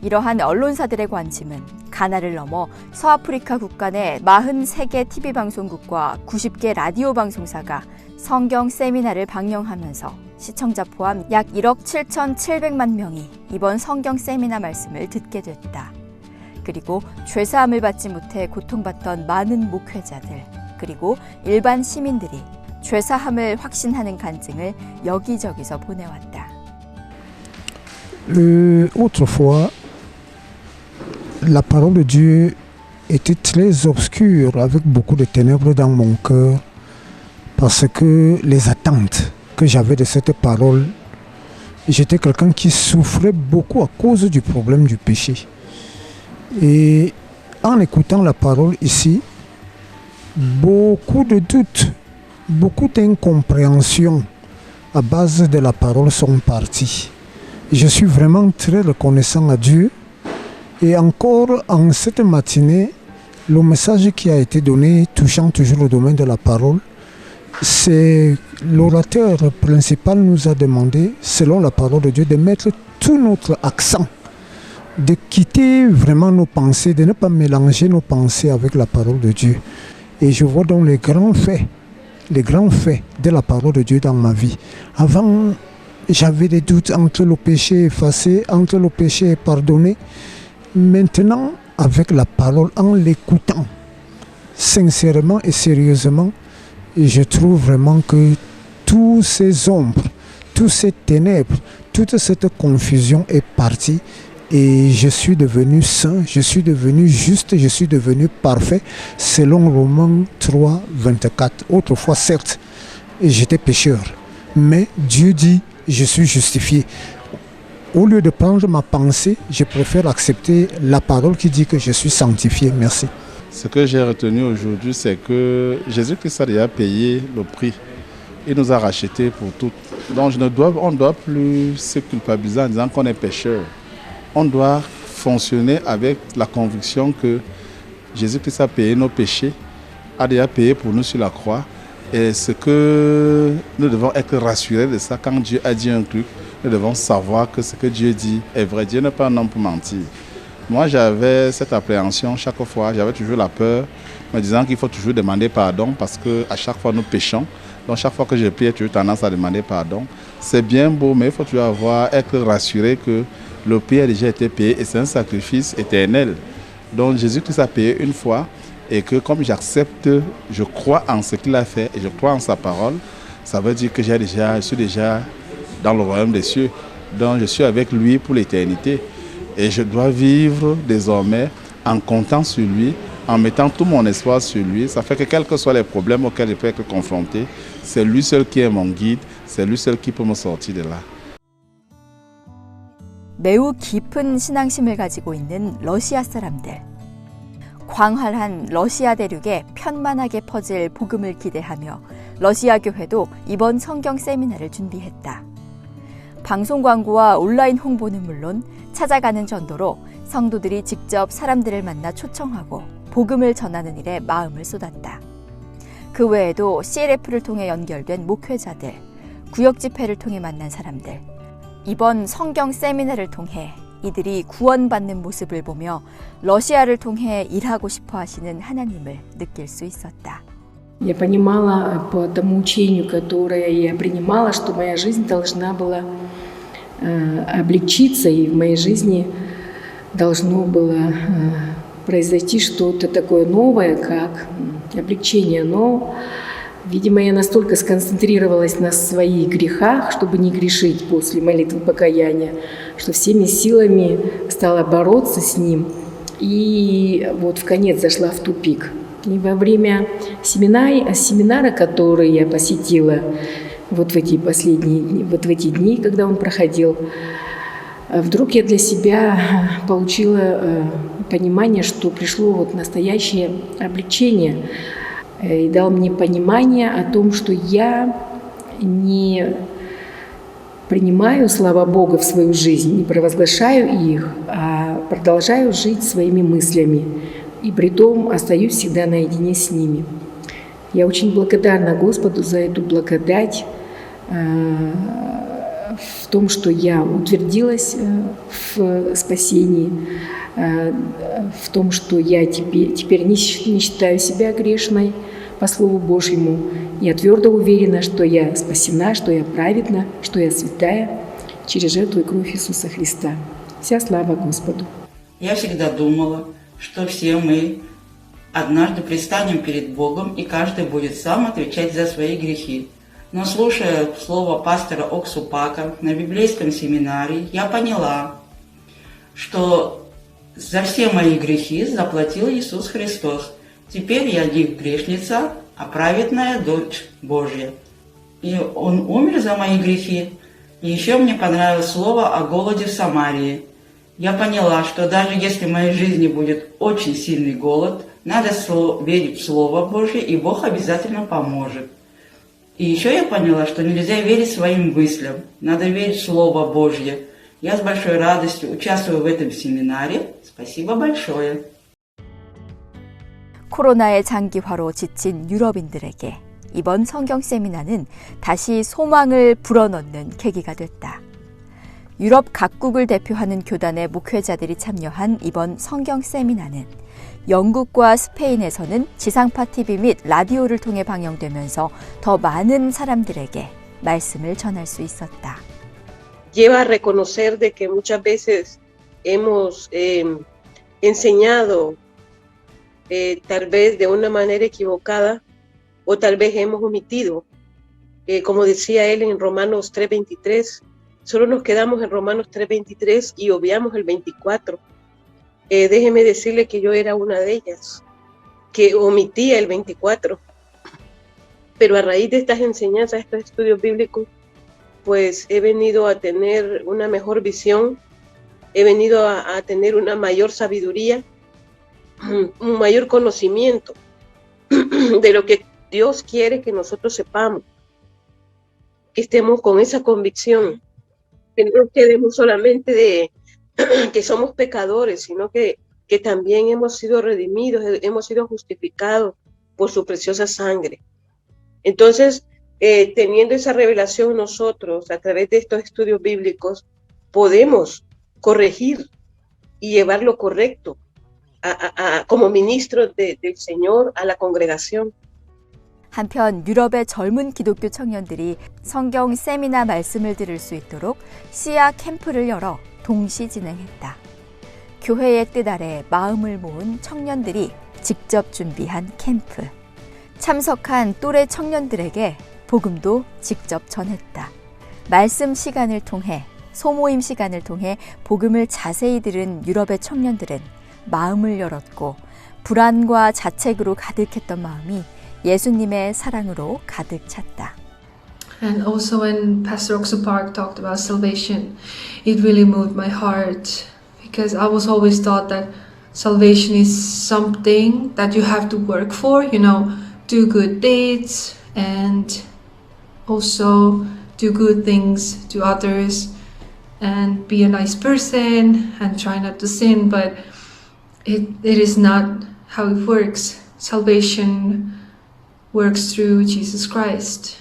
이러한 언론사들의 관심은 가나를 넘어 서아프리카 국가 내 43개 TV방송국과 90개 라디오 방송사가 성경 세미나를 방영하면서 시청자 포함 약 1억 7,700만 명이 이번 성경 세미나 말씀을 듣게 됐다. 그리고 죄사함을 받지 못해 고통받던 많은 목회자들, 그리고 일반 시민들이 죄사함을 확신하는 간증을 여기저기서 보내왔다. Autrefois, la parole de Dieu était très obscure, avec beaucoup de ténèbres dans mon cœur, parce que les attentes que j'avais de cette parole, j'étais quelqu'un qui souffrait beaucoup à cause du problème du péché. Et en écoutant la parole ici, beaucoup de doutes, beaucoup d'incompréhensions à base de la parole sont partis. Je suis vraiment très reconnaissant à Dieu. Et encore en cette matinée, le message qui a été donné, touchant toujours le domaine de la parole, c'est l'orateur principal nous a demandé, selon la parole de Dieu, de mettre tout notre accent, de quitter vraiment nos pensées, de ne pas mélanger nos pensées avec la parole de Dieu. Et je vois donc les grands faits de la parole de Dieu dans ma vie. Avant, j'avais des doutes entre le péché effacé, entre le péché pardonné. Maintenant, avec la parole, en l'écoutant sincèrement et sérieusement, je trouve vraiment que tous ces ombres, toutes ces ténèbres, toute cette confusion est partie et je suis devenu saint, je suis devenu juste, je suis devenu parfait selon Romains 3, 24. Autrefois, certes, j'étais pécheur, mais Dieu dit, je suis justifié. Au lieu de prendre ma pensée, je préfère accepter la parole qui dit que je suis sanctifié. Merci. Ce que j'ai retenu aujourd'hui, c'est que Jésus-Christ a déjà payé le prix. Il nous a rachetés pour tout. Donc on ne doit plus se culpabiliser en disant qu'on est pécheur. On doit fonctionner avec la conviction que Jésus-Christ a payé nos péchés, a déjà payé pour nous sur la croix. Et ce que nous devons être rassurés de ça, quand Dieu a dit un truc, nous devons savoir que ce que Dieu dit est vrai. Dieu n'est pas un homme pour mentir. Moi, j'avais cette appréhension chaque fois, j'avais toujours la peur, me disant qu'il faut toujours demander pardon parce qu'à chaque fois nous péchons. Donc chaque fois que je prie, j'ai toujours tendance à demander pardon. C'est bien beau, mais il faut toujours être rassuré que le prix a déjà été payé et c'est un sacrifice éternel. Donc Jésus-Christ a payé une fois et que comme j'accepte, je crois en ce qu'il a fait et je crois en sa parole, ça veut dire que je suis déjà dans le royaume des cieux. Donc je suis avec lui pour l'éternité. Et je dois vivre désormais en comptant sur lui, en mettant tout mon espoir sur lui. Ça fait que quels que soient les problèmes auxquels je peux être confronté, c'est lui seul qui est mon guide, c'est lui seul qui peut me sortir de là. 매우 깊은 신앙심을 가지고 있는 러시아 사람들. 광활한 러시아 대륙에 편만하게 퍼질 복음을 기대하며 러시아 교회도 이번 성경 세미나를 준비했다. 방송 광고와 온라인 홍보는 물론 찾아가는 전도로 성도들이 직접 사람들을 만나 초청하고 복음을 전하는 일에 마음을 쏟았다. 그 외에도 CLF를 통해 연결된 목회자들, 구역 집회를 통해 만난 사람들, 이번 성경 세미나를 통해 이들이 구원받는 모습을 보며 러시아를 통해 일하고 싶어 하시는 하나님을 느낄 수 있었다. Я понимала по тому учению, которое я принимала, что моя жизнь должна была облегчиться, и в моей жизни должно было произойти что-то такое новое, как облегчение. Но, видимо, я настолько сконцентрировалась на своих грехах, чтобы не грешить после молитвы покаяния, что всеми силами стала бороться с ним, и вот в конец зашла в тупик. И во время семинара, который я посетила вот в эти последние дни, вот в эти дни, когда он проходил, вдруг я для себя получила понимание, что пришло вот настоящее облегчение, и дал мне понимание о том, что я не принимаю слова Бога в свою жизнь, не провозглашаю их, а продолжаю жить своими мыслями. И притом остаюсь всегда наедине с ними. Я очень благодарна Господу за эту благодать, в том, что я утвердилась в спасении, в том, что я теперь не считаю себя грешной по Слову Божьему. Я твердо уверена, что я спасена, что я праведна, что я святая через жертву и кровь Иисуса Христа. Вся слава Господу. Я всегда думала, что все мы однажды предстанем перед Богом, и каждый будет сам отвечать за свои грехи. Но слушая слово пастора Оксупака на библейском семинаре, я поняла, что за все мои грехи заплатил Иисус Христос. Теперь я не грешница, а праведная дочь Божья. И Он умер за мои грехи. И еще мне понравилось слово о голоде в Самарии. Я поняла, что даже если в моей жизни будет очень сильный голод, надо верить в Слово Божье, и Бог обязательно поможет. И еще я поняла, что нельзя верить своим мыслям, надо верить в Слово Божье. Я с большой радостью участвую в этом семинаре. Спасибо большое. 코로나의 장기화로 지친 유럽인들에게 이번 성경 세미나는 다시 소망을 불어넣는 계기가 됐다. 유럽 각국을 대표하는 교단의 목회자들이 참여한 이번 성경 세미나는 영국과 스페인에서는 지상파 TV 및 라디오를 통해 방영되면서 더 많은 사람들에게 말씀을 전할 수 있었다. Lleva a reconocer de que muchas veces hemos enseñado tal vez de una manera equivocada o tal vez hemos omitido. Como decía él en Romanos 3:23, solo nos quedamos en Romanos 3:23 y obviamos el 24. Déjeme decirle que yo era una de ellas, que omitía el 24. Pero a raíz de estas enseñanzas, estos estudios bíblicos, pues he venido a tener una mejor visión, he venido a tener una mayor sabiduría, un mayor conocimiento de lo que Dios quiere que nosotros sepamos, que estemos con esa convicción, que no quedemos solamente de que somos pecadores, sino que también hemos sido redimidos, hemos sido justificados por su preciosa sangre. Entonces, teniendo esa revelación nosotros, a través de estos estudios bíblicos, podemos corregir y llevar lo correcto como ministros del Señor a la congregación. 한편 유럽의 젊은 기독교 청년들이 성경 세미나 말씀을 들을 수 있도록 씨앗 캠프를 열어 동시 진행했다. 교회의 뜻 아래 마음을 모은 청년들이 직접 준비한 캠프. 참석한 또래 청년들에게 복음도 직접 전했다. 말씀 시간을 통해, 소모임 시간을 통해 복음을 자세히 들은 유럽의 청년들은 마음을 열었고 불안과 자책으로 가득했던 마음이 예수님의 사랑으로 가득 찼다. And also when Pastor Oksupark talked about salvation, it really moved my heart because I was always taught that salvation is something that you have to work for, do good deeds and also do good things to others and be a nice person and try not to sin, but it is not how it works. Salvation works through Jesus Christ.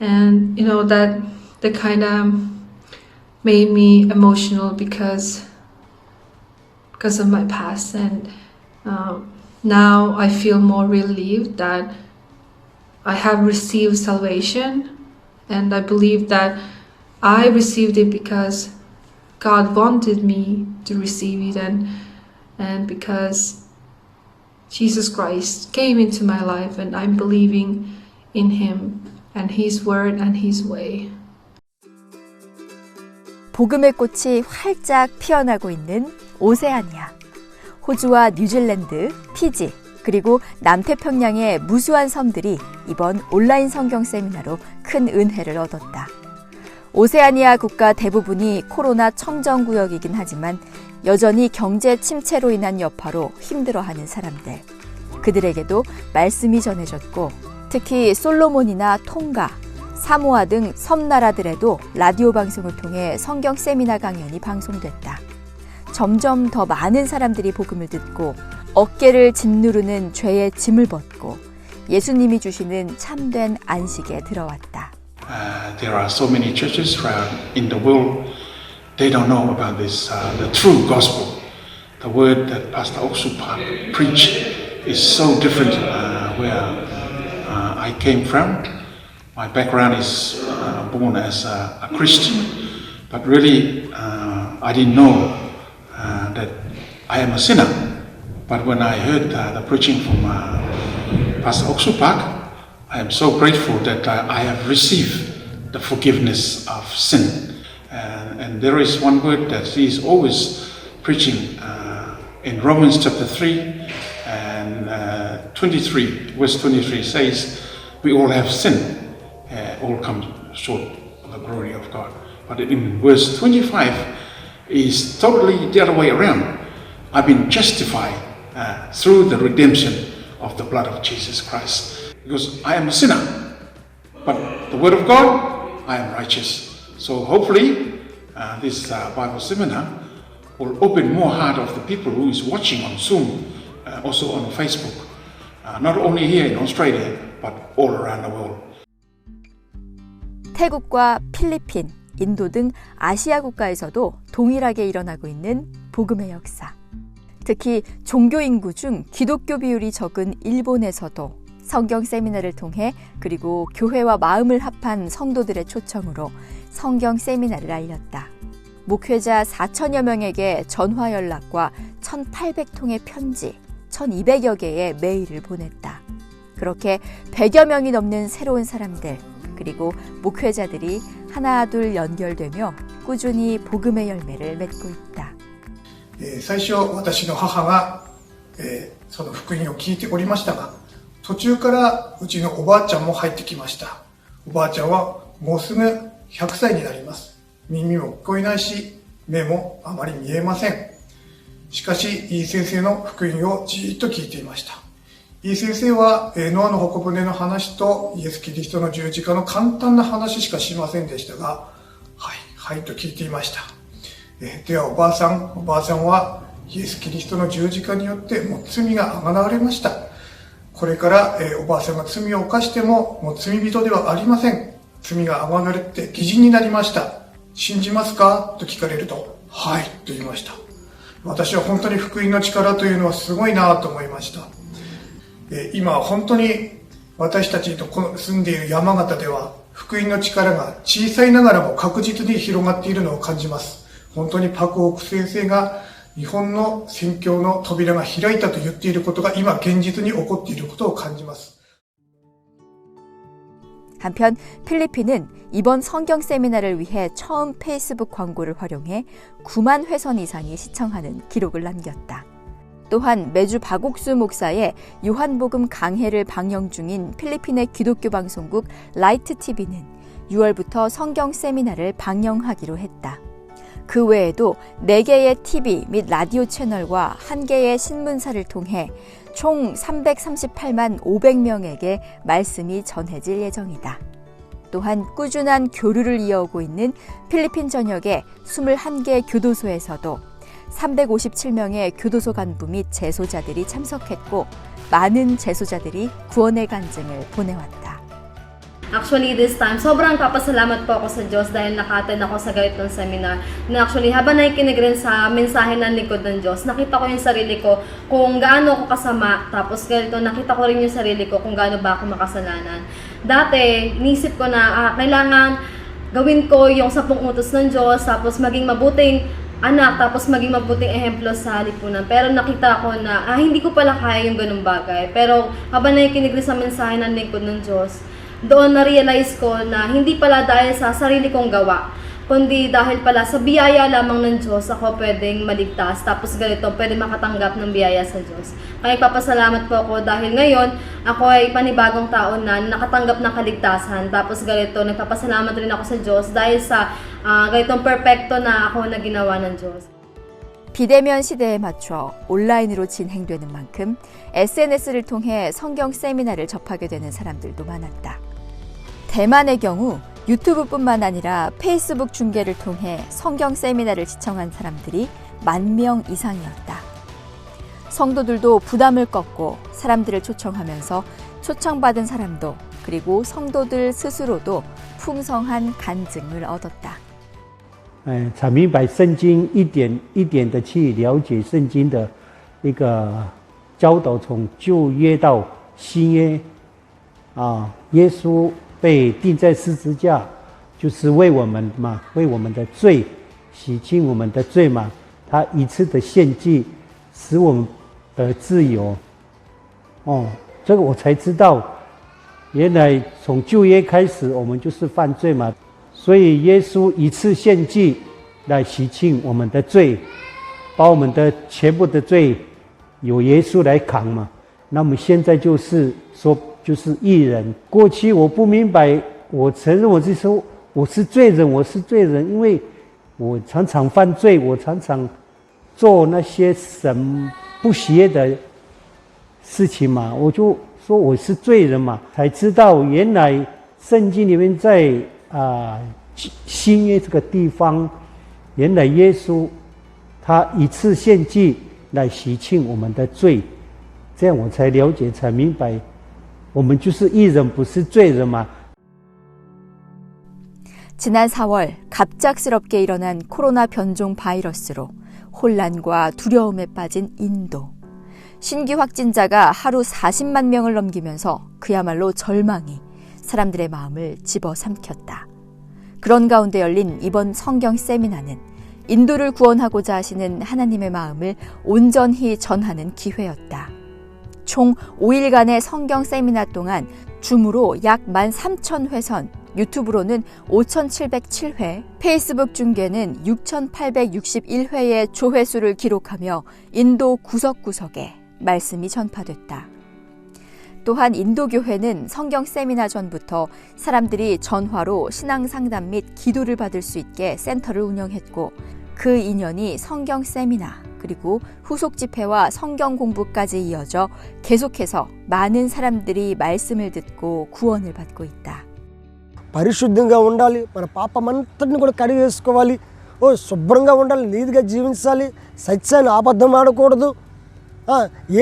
And that kind of made me emotional because of my past, and now I feel more relieved that I have received salvation, and I believe that I received it because God wanted me to receive it, and because Jesus Christ came into my life, and I'm believing in Him and His word and His way. 복음의 꽃이 활짝 피어나고 있는 오세아니아. 호주와 뉴질랜드, 피지, 그리고 남태평양의 무수한 섬들이 이번 온라인 성경 세미나로 큰 은혜를 얻었다. 오세아니아 국가 대부분이 코로나 청정구역이긴 하지만 여전히 경제 침체로 인한 여파로 힘들어하는 사람들. 그들에게도 말씀이 전해졌고 특히 솔로몬이나 통가, 사모아 등 섬나라들에도 라디오 방송을 통해 성경 세미나 강연이 방송됐다. 점점 더 많은 사람들이 복음을 듣고 어깨를 짓누르는 죄의 짐을 벗고 예수님이 주시는 참된 안식에 들어왔다. There are so many churches around in the world. They don't know about this, the true gospel. The word that Pastor Oksupark preached is so different where I came from. My background is born as a Christian, but really I didn't know I am a sinner. But when I heard the preaching from Pastor Oksupak, I am so grateful that I have received the forgiveness of sin. And there is one word that he is always preaching in Romans chapter 3 and 23, verse 23 says, we all have sinned, all come short of the glory of God. But in verse 25 is totally the other way around. I've been justified through the redemption of the blood of Jesus Christ. Because I am a sinner, but the word of God, I am righteous. So hopefully this Bible seminar will open more heart of the people who is watching on Zoom, also on Facebook, not only here in Australia, but all around the world. 태국과 필리핀, 인도 등 아시아 국가에서도 동일하게 일어나고 있는 복음의 역사. 특히 종교 인구 중 기독교 비율이 적은 일본에서도 성경 세미나를 통해 그리고 교회와 마음을 합한 성도들의 초청으로 성경 세미나를 알렸다. 목회자 4천여 명에게 전화 연락과 1,800통의 편지, 1,200여 개의 메일을 보냈다. 그렇게 100여 명이 넘는 새로운 사람들, 그리고 목회자들이 하나 둘 연결되며 꾸준히 복음의 열매를 맺고 있다. 最初私の母が、その福音を聞いておりましたが、途中からうちのおばあちゃんも入ってきました。おばあちゃんはもうすぐ100歳になります。耳も聞こえないし、目もあまり見えません。しかし、いい先生の福音をじーっと聞いていました。いい先生はノアの方舟の話とイエス・キリストの十字架の簡単な話しかしませんでしたが、はいと聞いていました。ではおばあさんはイエス・キリストの十字架によってもう罪があがられました。これから、おばあさんが罪を犯してももう罪人ではありません。罪があがられて義人になりました。信じますかと聞かれると、はいと言いました。私は本当に福音の力というのはすごいなと思いました。今本当に私たちの住んでいる山形では福音の力が小さいながらも確実に広がっているのを感じます。本当にパク・オク先生が日本の宣教の扉が開いたと言っていることが今現実に起こっていることを感じます。 한편 필리핀은 이번 성경 세미나를 위해 처음 페이스북 광고를 활용해 9만 회선 이상이 시청하는 기록을 남겼다. 또한 매주 박옥수 목사의 요한복음 강해를 방영 중인 필리핀의 기독교 방송국 라이트 TV는 6월부터 성경 세미나를 방영하기로 했다. 그 외에도 4개의 TV 및 라디오 채널과 1개의 신문사를 통해 총 338만 500명에게 말씀이 전해질 예정이다. 또한 꾸준한 교류를 이어오고 있는 필리핀 전역의 21개 교도소에서도 357명의 교도소 간부 및 재소자들이 참석했고 많은 재소자들이 구원의 간증을 보내왔다. Actually, this time, sobrang papasalamat po ako sa Diyos dahil naka-attend ako sa ganitong seminar. Na actually, habang nakikinig rin sa mensahe ng likod ng Diyos, nakita ko yung sarili ko kung gaano ako kasama. Tapos ganito, nakita ko rin yung sarili ko kung gaano ba ako makasalanan. Dati, inisip ko na kailangan gawin ko yung 10 utos ng Diyos, tapos maging mabuting anak, tapos maging mabuting ehemplo sa lipunan. Pero nakita ko na hindi ko pala kaya yung ganung bagay. Pero habang nakikinig rin sa mensahe ng likod ng Diyos, doon na-realize ko na hindi pala dahil sa sarili kong gawa, kundi dahil pala sa biyaya lamang ng Diyos ako pwedeng maligtas, tapos ganito, pwede makatanggap ng biyaya sa Diyos. Kaya papasalamat po ako dahil ngayon, ako ay panibagong tao na nakatanggap ng kaligtasan, tapos ganito, nagpapasalamat rin ako sa Diyos dahil sa ganitong perfecto na ako na ginawa ng Diyos. 비대면 시대에 맞춰 온라인으로 진행되는 만큼 SNS를 통해 성경 세미나를 접하게 되는 사람들도 많았다. 대만의 경우 유튜브뿐만 아니라 페이스북 중계를 통해 성경 세미나를 시청한 사람들이 10,000명 이상이었다. 성도들도 부담을 꺾고 사람들을 초청하면서 초청받은 사람도 그리고 성도들 스스로도 풍성한 간증을 얻었다. 才明白圣经一点一点的去了解圣经的一个教导，从旧约到新约耶稣被钉在十字架，就是为我们嘛，为我们的罪洗清我们的罪嘛。他一次的献祭使我们得自由。哦，这个我才知道，原来从旧约开始，我们就是犯罪嘛，所以耶稣一次献祭来洗净我们的罪，把我们的全部的罪由耶稣来扛嘛。那么现在就是说，就是义人。过去我不明白，我承认我是说我是罪人，我是罪人，因为我常常犯罪，我常常做那些神不喜悦的事情嘛，我就说我是罪人嘛，才知道原来圣经里面在新约这个地方，原来耶稣他一次献祭来洗净我们的罪，这样我才了解，才明白，我们就是义人，不是罪人嘛。 지난 4월 갑작스럽게 일어난 코로나 변종 바이러스로 혼란과 두려움에 빠진 인도. 신규 확진자가 하루 40만 명을 넘기면서 그야말로 절망이 사람들의 마음을 집어삼켰다. 그런 가운데 열린 이번 성경 세미나는 인도를 구원하고자 하시는 하나님의 마음을 온전히 전하는 기회였다. 총 5일간의 성경 세미나 동안 줌으로 약 13,000회선, 유튜브로는 5,707회, 페이스북 중계는 6,861회의 조회수를 기록하며 인도 구석구석에 말씀이 전파됐다. 또한 인도교회는 성경 세미나 전부터 사람들이 전화로 신앙 상담 및 기도를 받을 수 있게 센터를 운영했고, 그 인연이 성경 세미나 그리고 후속 집회와 성경 공부까지 이어져 계속해서 많은 사람들이 말씀을 듣고 구원을 받고 있다. పరిశుద్ధంగా ఉండాలి, మన పాపమంతటిని కూడా కడిగేసుకోవాలి, శుభ్రంగా ఉండాలి, నీతిగా జీవించాలి, సత్యాన్ని అబద్ధం ఆడకూడదు,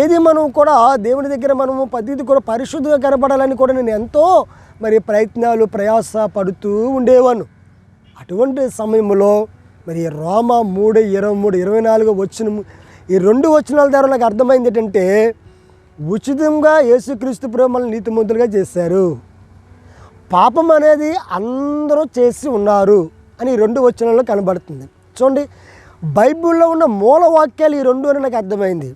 ఏది మనం కూడా దేవుని దగ్గర మనము పద్ధతి కూడా పరిశుద్ధంగా కనబడాలని కూడా నేను ఎంతో మరి ప్రయత్నాలు ప్రయాస పడుతూ ఉండేవాను. అటువంటి సమయంలో మరి రోమ 3:23-24 వచనం, ఈ 2 వచనాల ద్వారా నాకు అర్థమైంది ఏంటంటే, ఉచితంగా యేసుక్రీస్తు ప్రభువు మనల్ని నీతిమంతులుగా చేశారు, పాపం అనేది అందరూ చేసి ఉన్నారు అని ఈ 2 వచనాల్లో కనబడుతుంది. చూడండి, బైబిల్లో ఉన్న మూల వాక్యాలు ఈ 2 అని నాకు అర్థమైంది.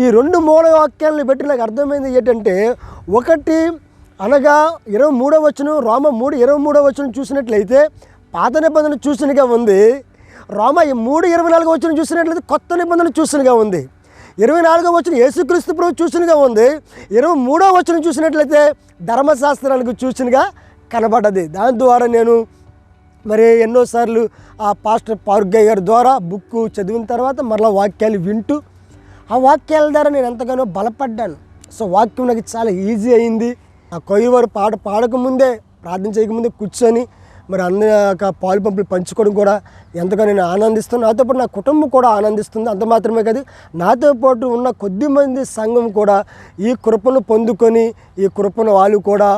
ఈ 2 మూల వాక్యాలను బట్టి నాకు అర్థమైంది ఏంటంటే, ఒకటి అనగా 23వ వచనం, రోమ 3:23 వచనం చూసినట్లయితే పాత నిబంధన చూసినగా ఉంది, రోమ 3:24 వచనం చూసినట్లయితే కొత్త నిబంధన చూసినగా ఉంది, 24వ వచనం యేసుక్రీస్తు ప్రభు చూసినగా ఉంది, 23వ వచనం చూసినట్లయితే ధర్మశాస్త్రానికి చూసినగా కనబడ్డది. దాని ద్వారా నేను మరి ఎన్నోసార్లు ఆ పాస్టర్ పార్గయ్య గారి ద్వారా బుక్ చదివిన తర్వాత మరలా వాక్యాలు వింటూ ఆ వాక్యాల ద్వారా నేను ఎంతగానో బలపడ్డాను. సో వాక్యం నాకు చాలా ఈజీ అయింది. ఆ కొయ్యవారు పాట పాడకముందే, ప్రార్థన చేయకముందే కూర్చొని మరి అన్ని పాలు పంపులు పంచుకోవడం కూడా ఎంతగానో నేను ఆనందిస్తున్నాను. నాతో పాటు నా కుటుంబం కూడా ఆనందిస్తుంది. అంత మాత్రమే కాదు, నాతో పాటు ఉన్న కొద్దిమంది సంఘం కూడా ఈ కృపను పొందుకొని, ఈ కృపను వాళ్ళు కూడా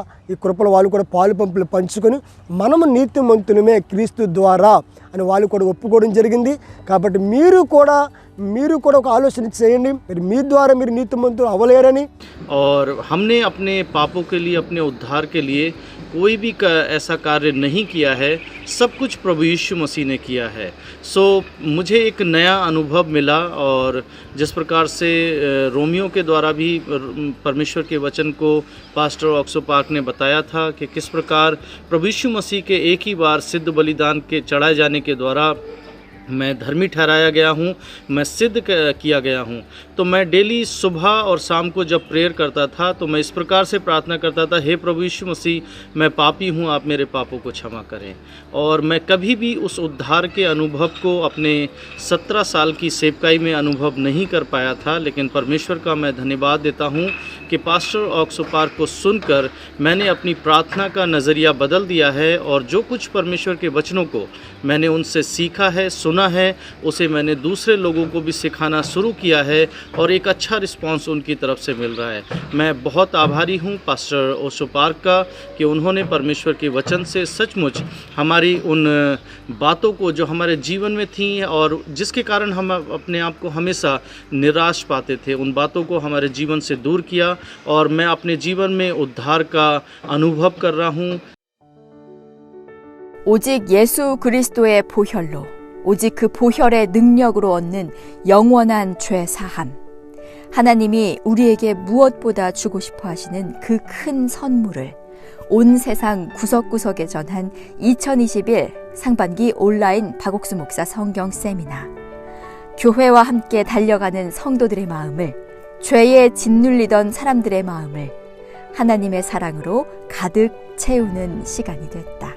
పాలు పంపులు పంచుకొని మనము నీతిమంతులమే క్రీస్తు ద్వారా అని వాళ్ళు కూడా ఒప్పుకోవడం జరిగింది. కాబట్టి మీరు కూడా ఒక ఆలోచన చేయండి, మరి మీ ద్వారా మీరు నీతిమంతులు అవ్వలేరని. और हमने अपने पापों के लिए, अपने उद्धार के लिए कोई भी ऐसा कार्य नहीं किया है, सब कुछ प्रभु यीशु मसीह ने किया है. सो मुझे एक नया अनुभव मिला, और जिस प्रकार से रोमियो के द्वारा भी परमेश्वर के वचन को पास्टर ऑक्सो पार्क ने बताया था कि किस प्रकार प्रभु यीशु मसीह के एक ही बार सिद्ध बलिदान के चढ़ाए जाने के द्वारा मैं धर्मी ठहराया गया हूँ, मैं सिद्ध किया गया हूँ. तो मैं डेली सुबह और शाम को जब प्रेयर करता था तो मैं इस प्रकार से प्रार्थना करता था, हे प्रभु यीशु मसीह, मैं पापी हूँ, आप मेरे पापों को क्षमा करें. और मैं कभी भी उस उद्धार के अनुभव को अपने 17 साल की सेवकाई में अनुभव नहीं कर पाया था. लेकिन परमेश्वर का मैं धन्यवाद देता हूँ कि पास्टर ऑक्सो पार्क को सुनकर मैंने अपनी प्रार्थना का नज़रिया बदल दिया है, और जो कुछ परमेश्वर के वचनों को मैंने उनसे सीखा है, सुना है, उसे मैंने दूसरे लोगों को भी सिखाना शुरू किया है, और एक अच्छा रिस्पांस उनकी तरफ से मिल रहा है. मैं बहुत आभारी हूँ पास्टर ओशो पार्क का कि उन्होंने परमेश्वर के वचन से सचमुच हमारी उन बातों को जो हमारे जीवन में थी और जिसके कारण हम अपने आप को हमेशा निराश पाते थे, उन बातों को हमारे जीवन से दूर किया, और मैं अपने जीवन में उद्धार का अनुभव कर रहा हूँ. 오직 예수 그리스도의 보혈로 오직 그 보혈의 능력으로 얻는 영원한 죄 사함. 하나님이 우리에게 무엇보다 주고 싶어 하시는 그 큰 선물을 온 세상 구석구석에 전한 2021 상반기 온라인 박옥수 목사 성경 세미나. 교회와 함께 달려가는 성도들의 마음을, 죄에 짓눌리던 사람들의 마음을 하나님의 사랑으로 가득 채우는 시간이 됐다.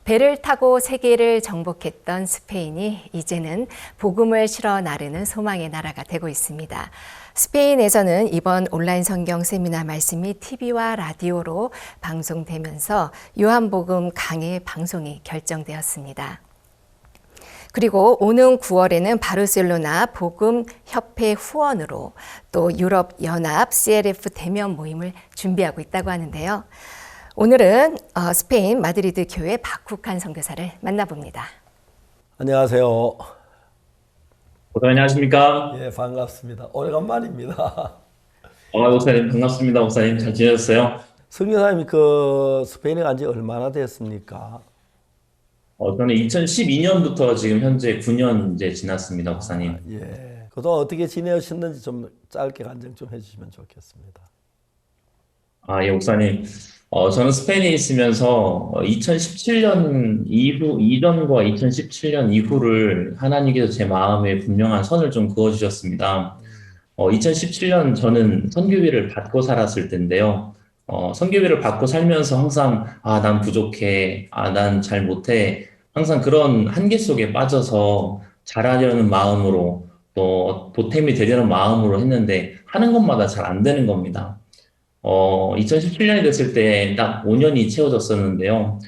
배를 타고 세계를 정복했던 스페인이 이제는 복음을 실어 나르는 소망의 나라가 되고 있습니다. 스페인에서는 이번 온라인 성경 세미나 말씀이 TV와 라디오로 방송되면서 요한복음 강해 방송이 결정되었습니다. 그리고 오는 9월에는 바르셀로나 복음협회 후원으로 또 유럽연합 CLF 대면 모임을 준비하고 있다고 하는데요. 오늘은 스페인 마드리드 교회 박국한 선교사를 만나봅니다. 안녕하세요. 목사님 안녕하십니까? 예, 반갑습니다. 오래간만입니다. 목사님 반갑습니다. 목사님 잘 지내셨어요? 선교사님이 그 스페인에 간 지 얼마나 됐습니까? 저는 2012년부터 지금 현재 9년 이제 지났습니다, 목사님. 예. 그동안 어떻게 지내셨는지 좀 짧게 간증 좀 해주시면 좋겠습니다. 예, 목사님. 저는 스페인에 있으면서 2017년 이전과 2017년 이후를 하나님께서 제 마음에 분명한 선을 좀 그어주셨습니다. 2017년 저는 선교비를 받고 살았을 텐데요. 선교비를 받고 살면서 항상, 난 부족해, 난 잘 못해, 항상 그런 한계 속에 빠져서 잘하려는 마음으로 또 보탬이 되려는 마음으로 했는데 하는 것마다 잘 안 되는 겁니다. 2017년이 됐을 때 딱 5년이 채워졌었는데요.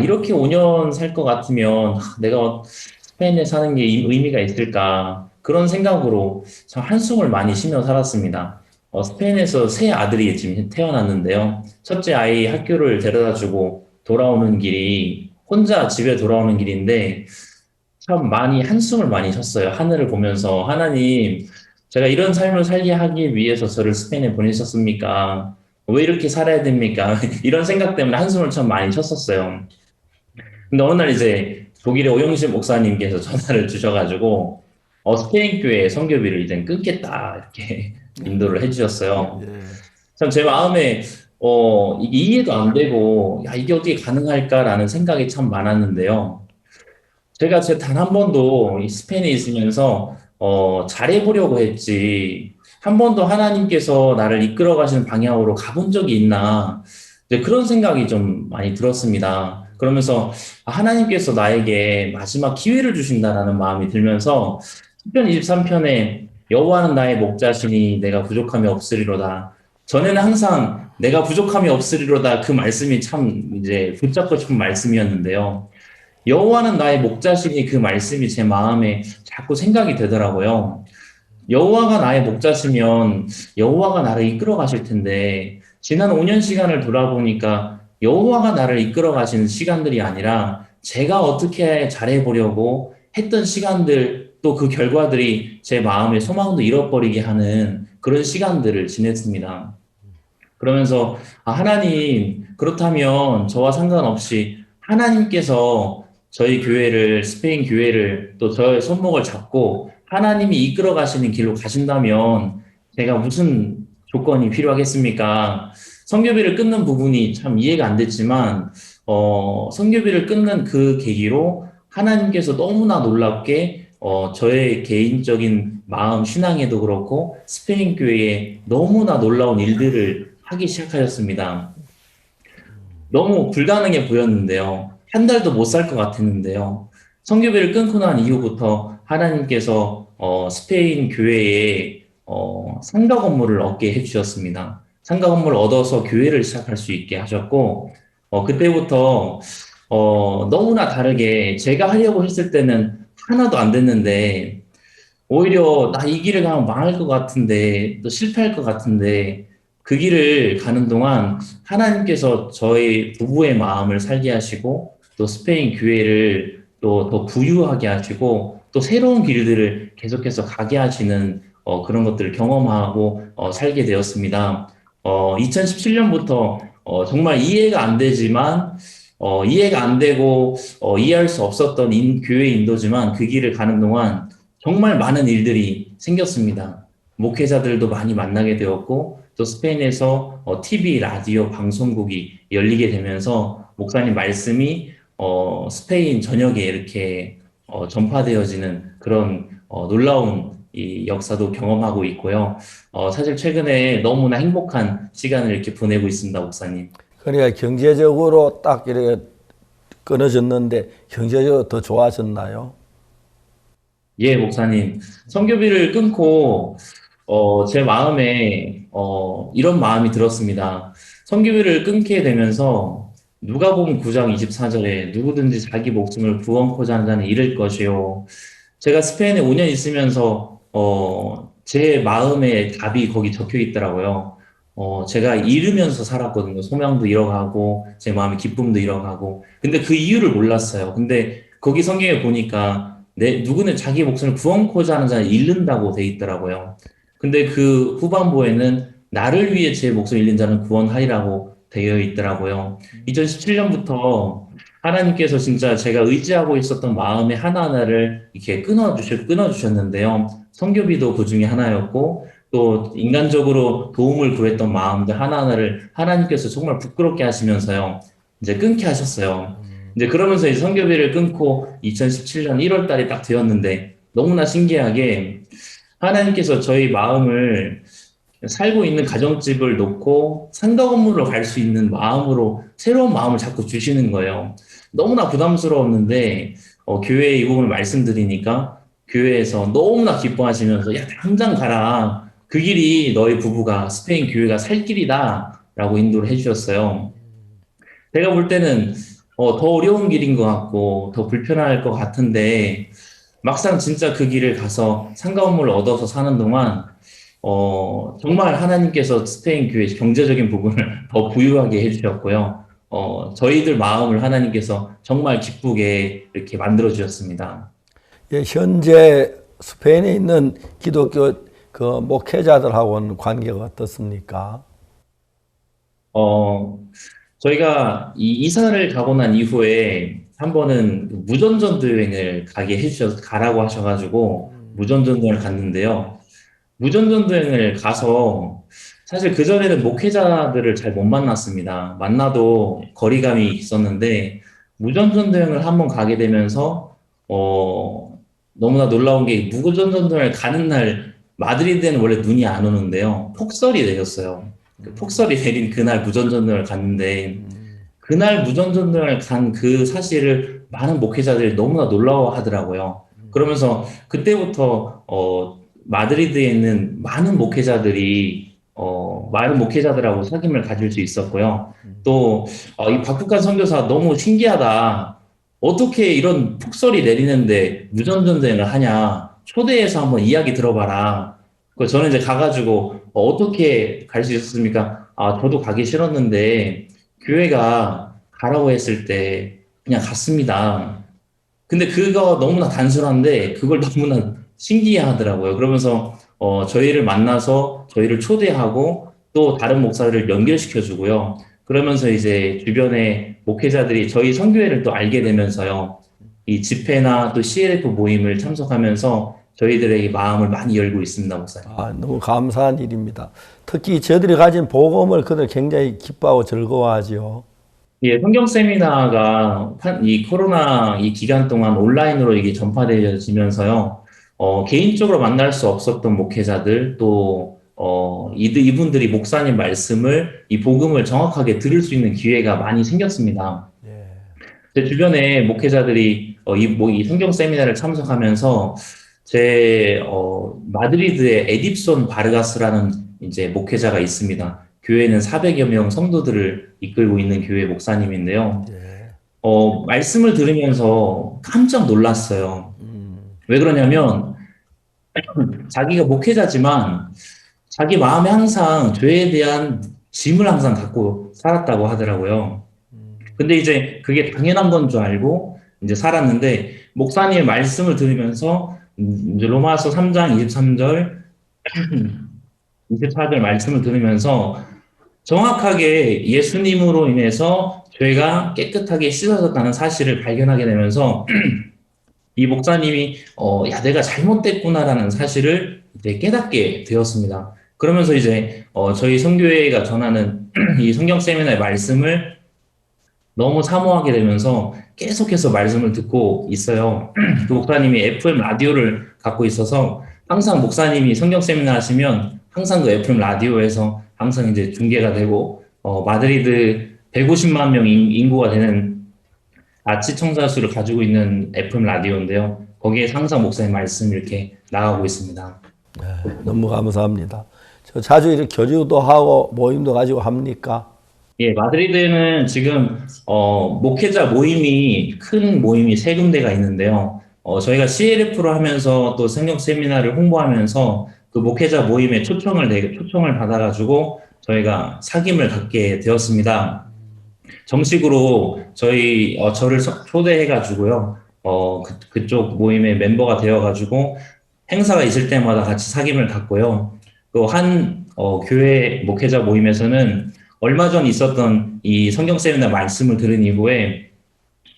이렇게 5년 살 것 같으면 내가 스페인에 사는 게 의미가 있을까? 그런 생각으로 참 한숨을 많이 쉬며 살았습니다. 스페인에서 새 아들이 지금 태어났는데요. 첫째 아이 학교를 데려다 주고 돌아오는 길이 혼자 집에 돌아오는 길인데 참 많이 한숨을 많이 쉬었어요. 하늘을 보면서 하나님, 제가 이런 삶을 살게 하기 위해서 저를 스페인에 보내셨습니까? 왜 이렇게 살아야 됩니까? 이런 생각 때문에 한숨을 참 많이 쉬었었어요. 근데 어느 날 이제 독일의 오영신 목사님께서 전화를 주셔가지고 스페인 교회 선교비를 이제 끊겠다 이렇게 인도를 해주셨어요. 참 제 마음에 이게 이해도 안 되고 이게 어떻게 가능할까라는 생각이 참 많았는데요. 제가 단 한 번도 이 스페인에 있으면서 잘해보려고 했지 한 번도 하나님께서 나를 이끌어 가시는 방향으로 가본 적이 있나 이제 그런 생각이 좀 많이 들었습니다. 그러면서 하나님께서 나에게 마지막 기회를 주신다라는 마음이 들면서 시편 23편에 여호와는 나의 목자시니 내가 부족함이 없으리로다. 전에는 항상 내가 부족함이 없으리로다 그 말씀이 참 이제 붙잡고 싶은 말씀이었는데요. 여호와는 나의 목자시니 그 말씀이 제 마음에 자꾸 생각이 되더라고요. 여호와가 나의 목자시면 여호와가 나를 이끌어 가실 텐데 지난 5년 시간을 돌아보니까 여호와가 나를 이끌어 가시는 시간들이 아니라 제가 어떻게 잘해보려고 했던 시간들 또 그 결과들이 제 마음의 소망도 잃어버리게 하는 그런 시간들을 지냈습니다. 그러면서 하나님 그렇다면 저와 상관없이 하나님께서 저희 교회를 스페인 교회를 또 저의 손목을 잡고 하나님이 이끌어 가시는 길로 가신다면 제가 무슨 조건이 필요하겠습니까? 선교비를 끊는 부분이 참 이해가 안 됐지만 선교비를 끊는 그 계기로 하나님께서 너무나 놀랍게 저의 개인적인 마음 신앙에도 그렇고 스페인 교회에 너무나 놀라운 일들을 하기 시작하셨습니다. 너무 불가능해 보였는데요. 한 달도 못 살 것 같았는데요. 선교비를 끊고 난 이후부터 하나님께서 스페인 교회에 상가 건물을 얻게 해주셨습니다. 상가 건물을 얻어서 교회를 시작할 수 있게 하셨고 그때부터 너무나 다르게 제가 하려고 했을 때는 하나도 안 됐는데 오히려 나 이 길을 가면 망할 것 같은데 또 실패할 것 같은데 그 길을 가는 동안 하나님께서 저희 부부의 마음을 살게 하시고 또 스페인 교회를 또 더 부유하게 하시고 또 새로운 길들을 계속해서 가게 하시는 그런 것들을 경험하고 살게 되었습니다. 2017년부터 정말 이해가 안 되지만 이해가 안 되고 이해할 수 없었던 교회 인도지만 그 길을 가는 동안 정말 많은 일들이 생겼습니다. 목회자들도 많이 만나게 되었고 또 스페인에서 TV, 라디오, 방송국이 열리게 되면서 목사님 말씀이 스페인 전역에 이렇게 전파되어지는 그런 놀라운 이 역사도 경험하고 있고요. 사실 최근에 너무나 행복한 시간을 이렇게 보내고 있습니다, 목사님. 그러니까 경제적으로 딱 이렇게 끊어졌는데 경제적으로 더 좋아졌나요? 예, 목사님. 선교비를 끊고 제 마음에 이런 마음이 들었습니다. 선교비를 끊게 되면서 누가복음 9장 24절에 누구든지 자기 목숨을 구원코자 하는 자는 잃을 것이요. 제가 스페인에 5년 있으면서 제 마음의 답이 거기 적혀 있더라고요. 제가 잃으면서 살았거든요. 소명도 잃어가고 제 마음의 기쁨도 잃어가고. 근데 그 이유를 몰랐어요. 근데 거기 성경에 보니까 누구는 자기 목숨을 구원코자 하는 자는 잃는다고 돼 있더라고요. 근데 그 후반부에는 나를 위해 제 목숨을 잃는 자는 구원하리라고 되어 있더라고요. 2017년부터 하나님께서 진짜 제가 의지하고 있었던 마음의 하나하나를 이렇게 끊어주셨는데요. 선교비도 그 중에 하나였고, 또 인간적으로 도움을 구했던 마음들 하나하나를 하나님께서 정말 부끄럽게 하시면서요. 이제 끊게 하셨어요. 이제 그러면서 이 선교비를 끊고 2017년 1월 달이 딱 되었는데 너무나 신기하게 하나님께서 저희 마음을 살고 있는 가정집을 놓고 상가 건물로 갈 수 있는 마음으로 새로운 마음을 자꾸 주시는 거예요. 너무나 부담스러웠는데 교회에 이 부분을 말씀드리니까 교회에서 너무나 기뻐하시면서 야 당장 가라. 그 길이 너희 부부가 스페인 교회가 살 길이다 라고 인도를 해주셨어요. 제가 볼 때는 더 어려운 길인 것 같고 더 불편할 것 같은데 막상 진짜 그 길을 가서 상가 건물을 얻어서 사는 동안 정말 하나님께서 스페인 교회 경제적인 부분을 더 부유하게 해주셨고요. 저희들 마음을 하나님께서 정말 기쁘게 이렇게 만들어 주셨습니다. 예, 현재 스페인에 있는 기독교 그 목회자들하고는 관계가 어떻습니까? 저희가 이 이사를 가고 난 이후에 한 번은 무전전도 여행을 가라고 하셔가지고 무전전도 여행을 갔는데요. 무전전도 여행을 가서 사실 그전에는 목회자들을 잘 못 만났습니다. 만나도 거리감이 있었는데 무전전도 여행을 한번 가게 되면서 너무나 놀라운 게 무전전도 여행을 가는 날 마드리드에는 원래 눈이 안 오는데요. 폭설이 내렸어요. 폭설이 내린 그날 무전전도 여행을 갔는데 그날 무전전도 여행을 간 그 사실을 많은 목회자들이 너무나 놀라워하더라고요. 그러면서 그때부터 마드리드에 있는 많은 목회자들이 많은 목회자들하고 사귐을 가질 수 있었고요. 또 이 박국환 선교사 너무 신기하다. 어떻게 이런 폭설이 내리는데 무전전도 여행을 하냐. 초대해서 한번 이야기 들어봐라. 그 저는 이제 가가지고 어떻게 갈 수 있었습니까? 아, 저도 가기 싫었는데 교회가 가라고 했을 때 그냥 갔습니다. 근데 그거 너무나 단순한데 그걸 너무나 신기해 하더라고요. 그러면서 저희를 만나서 저희를 초대하고 또 다른 목사를 연결시켜 주고요. 그러면서 이제 주변의 목회자들이 저희 선교회를 또 알게 되면서요. 이 집회나 또 CLF 모임을 참석하면서 저희들에게 마음을 많이 열고 있습니다, 목사님. 아, 너무 감사한 일입니다. 특히 저희들이 가진 복음을 그들 굉장히 기뻐하고 즐거워하지요. 예, 성경 세미나가 이 코로나 이 기간 동안 온라인으로 이게 전파되어지면서요. 개인적으로 만날 수 없었던 목회자들 또 이분들이 목사님 말씀을 이 복음을 정확하게 들을 수 있는 기회가 많이 생겼습니다. 제 주변에 목회자들이 이 성경 세미나를 참석하면서 제 마드리드의 에딥손 바르가스라는 이제 목회자가 있습니다. 교회는 400여 명 성도들을 이끌고 있는 교회 목사님인데요. 말씀을 들으면서 깜짝 놀랐어요. 왜 그러냐면 자기가 목회자지만 자기 마음에 항상 죄에 대한 짐을 항상 갖고 살았다고 하더라고요. 근데 이제 그게 당연한 건 줄 알고 이제 살았는데 목사님의 말씀을 들으면서 이제 로마서 3장 23절 24절 말씀을 들으면서 정확하게 예수님으로 인해서 죄가 깨끗하게 씻어졌다는 사실을 발견하게 되면서 이 목사님이 야 내가 잘못됐구나라는 사실을 이제 깨닫게 되었습니다. 그러면서 이제 저희 선교회가 전하는 이 성경 세미나의 말씀을 너무 사모하게 되면서 계속해서 말씀을 듣고 있어요. 그 목사님이 FM 라디오를 갖고 있어서 항상 목사님이 성경 세미나 하시면 항상 그 FM 라디오에서 항상 이제 중계가 되고 마드리드 150만 명 인구가 되는 시청자 수를 가지고 있는 FM 라디오인데요. 거기에 항상 목사님 말씀 이렇게 나가고 있습니다. 네, 너무 감사합니다. 저 자주 이렇게 교류도 하고 모임도 가지고 합니까? 예, 마드리드에는 지금 목회자 모임이 큰 모임이 3군데가 있는데요. 저희가 CLF로 하면서 또 성경 세미나를 홍보하면서 그 목회자 모임에 초청을 받아가지고 저희가 사귐을 갖게 되었습니다. 정식으로 저를 초대해가지고요. 그쪽 모임의 멤버가 되어가지고 행사가 있을 때마다 같이 사귐을 갖고요. 또 한 교회 목회자 모임에서는 얼마 전 있었던 이 성경 세미나 말씀을 들은 이후에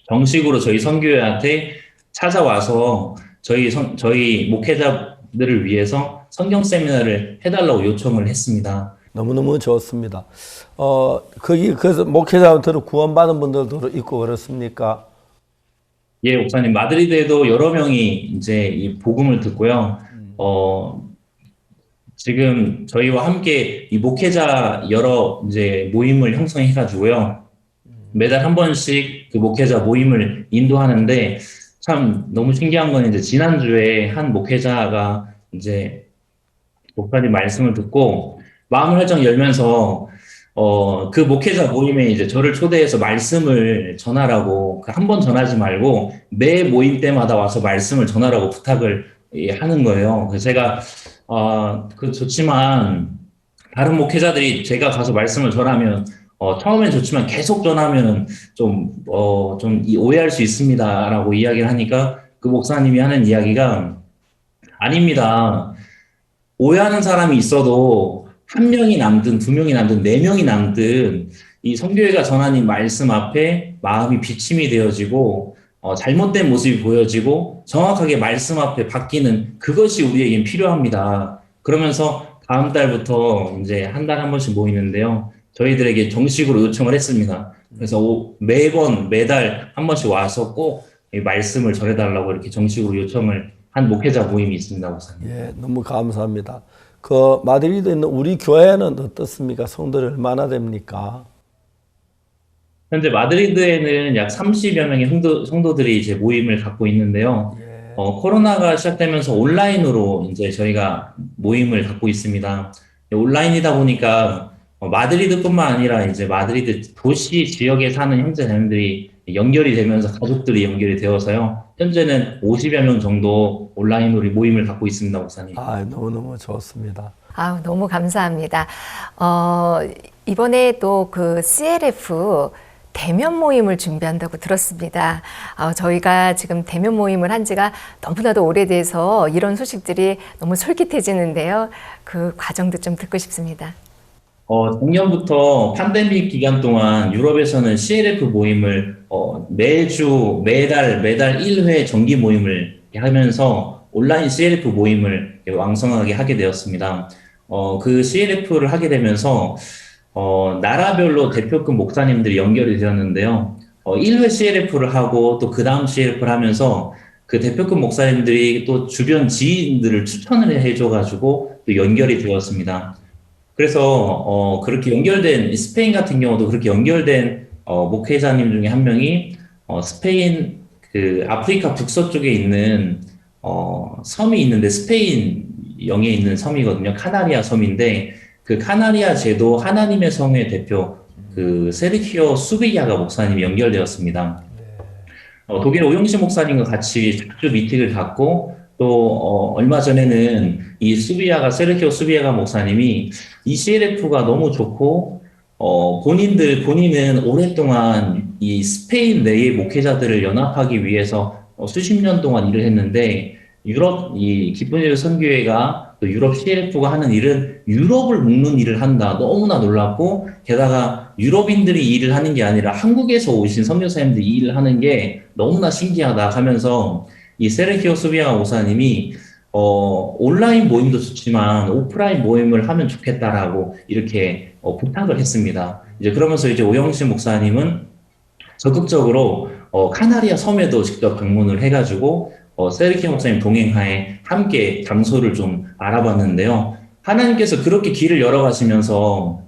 정식으로 저희 선교회한테 찾아와서 저희 목회자들을 위해서 성경 세미나를 해달라고 요청을 했습니다. 너무너무 좋습니다. 그래서 목회자한테로 구원받은 분들도 있고 그렇습니까? 예, 목사님, 마드리드에도 여러 명이 이제 이 복음을 듣고요. 지금 저희와 함께 이 목회자 여러 이제 모임을 형성해가지고요. 매달 한 번씩 그 목회자 모임을 인도하는데 참 너무 신기한 건 이제 지난주에 한 목회자가 이제 목사님 말씀을 듣고 마음을 활짝 열면서 그 목회자 모임에 이제 저를 초대해서 말씀을 전하라고 한 번 전하지 말고 매 모임 때마다 와서 말씀을 전하라고 부탁을 하는 거예요. 그래서 제가 좋지만 다른 목회자들이 제가 가서 말씀을 전하면 처음엔 좋지만 계속 전하면 좀 오해할 수 있습니다라고 이야기를 하니까 그 목사님이 하는 이야기가 아닙니다. 오해하는 사람이 있어도 한 명이 남든 두 명이 남든 네 명이 남든 이 선교회가 전하는 말씀 앞에 마음이 비침이 되어지고 잘못된 모습이 보여지고 정확하게 말씀 앞에 바뀌는 그것이 우리에겐 필요합니다. 그러면서 다음 달부터 이제 한 달에 한 번씩 모이는데요. 저희들에게 정식으로 요청을 했습니다. 그래서 매달 한 번씩 와서 꼭 이 말씀을 전해달라고 이렇게 정식으로 요청을 한 목회자 모임이 있습니다, 목사님. 예, 너무 감사합니다. 그 마드리드에 있는 우리 교회는 어떻습니까? 성도들이 얼마나 됩니까? 현재 마드리드에는 약 30여 명의 성도들이 이제 모임을 갖고 있는데요. 코로나가 시작되면서 온라인으로 이제 저희가 모임을 갖고 있습니다. 온라인이다 보니까 마드리드뿐만 아니라 이제 마드리드 도시 지역에 사는 형제자매들이 연결이 되면서 가족들이 연결이 되어서요. 현재는 50여 명 정도 온라인으로 모임을 갖고 있습니다, 목사님. 너무너무 좋습니다. 너무 감사합니다. 이번에 또 그 CLF 대면 모임을 준비한다고 들었습니다. 저희가 지금 대면 모임을 한 지가 너무나도 오래돼서 이런 소식들이 너무 솔깃해지는데요. 그 과정도 좀 듣고 싶습니다. 작년부터 팬데믹 기간 동안 유럽에서는 CLF 모임을 매달 1회 정기 모임을 하면서 온라인 CLF 모임을 왕성하게 하게 되었습니다. 그 CLF를 하게 되면서 나라별로 대표급 목사님들이 연결이 되었는데요. 1회 CLF를 하고 또 그 다음 CLF를 하면서 그 대표급 목사님들이 또 주변 지인들을 추천을 해줘가지고 또 연결이 되었습니다. 그래서 그렇게 연결된 스페인 같은 경우도 그렇게 연결된 목회자님 중에 한 명이 스페인 그 아프리카 북서쪽에 있는 섬이 있는데 스페인 영에 있는 섬이거든요. 카나리아 섬인데 그 카나리아 제도 하나님의 성의 대표 그 세르히오 수비야가 목사님이 연결되었습니다. 독일 오영시 목사님과 같이 자주 미팅을 갖고 또 얼마 전에는 이 세르히오 수비야가 목사님이 이 CLF가 너무 좋고 본인은 오랫동안 이 스페인 내의 목회자들을 연합하기 위해서 수십 년 동안 일을 했는데 유럽 이 기쁜 일 선교회가 또 유럽 CLF가 하는 일은 유럽을 묶는 일을 한다. 너무나 놀랍고 게다가 유럽인들이 이 일을 하는 게 아니라 한국에서 오신 선교사님들이 이 일을 하는 게 너무나 신기하다 하면서 이 세르히오 수비야 목사님이 온라인 모임도 좋지만 오프라인 모임을 하면 좋겠다라고 이렇게 부탁을 했습니다. 이제 그러면서 이제 오영신 목사님은 적극적으로 카나리아 섬에도 직접 방문을 해가지고 세르히오 목사님 동행하에 함께 장소를 좀 알아봤는데요. 하나님께서 그렇게 길을 열어가시면서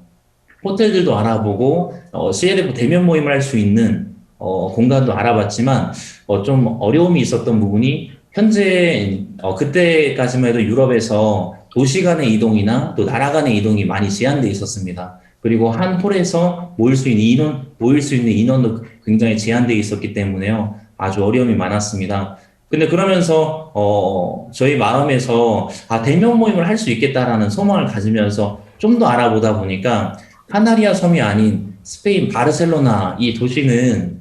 호텔들도 알아보고 CLF 대면 모임을 할 수 있는 공간도 알아봤지만 좀 어려움이 있었던 부분이 현재 그때까지만 해도 유럽에서 도시 간의 이동이나 또 나라 간의 이동이 많이 제한되어 있었습니다. 그리고 한 홀에서 모일 수 있는 인원도 굉장히 제한되어 있었기 때문에요. 아주 어려움이 많았습니다. 근데 그러면서 저희 마음에서 대면 모임을 할 수 있겠다라는 소망을 가지면서 좀 더 알아보다 보니까 카나리아 섬이 아닌 스페인 바르셀로나 이 도시는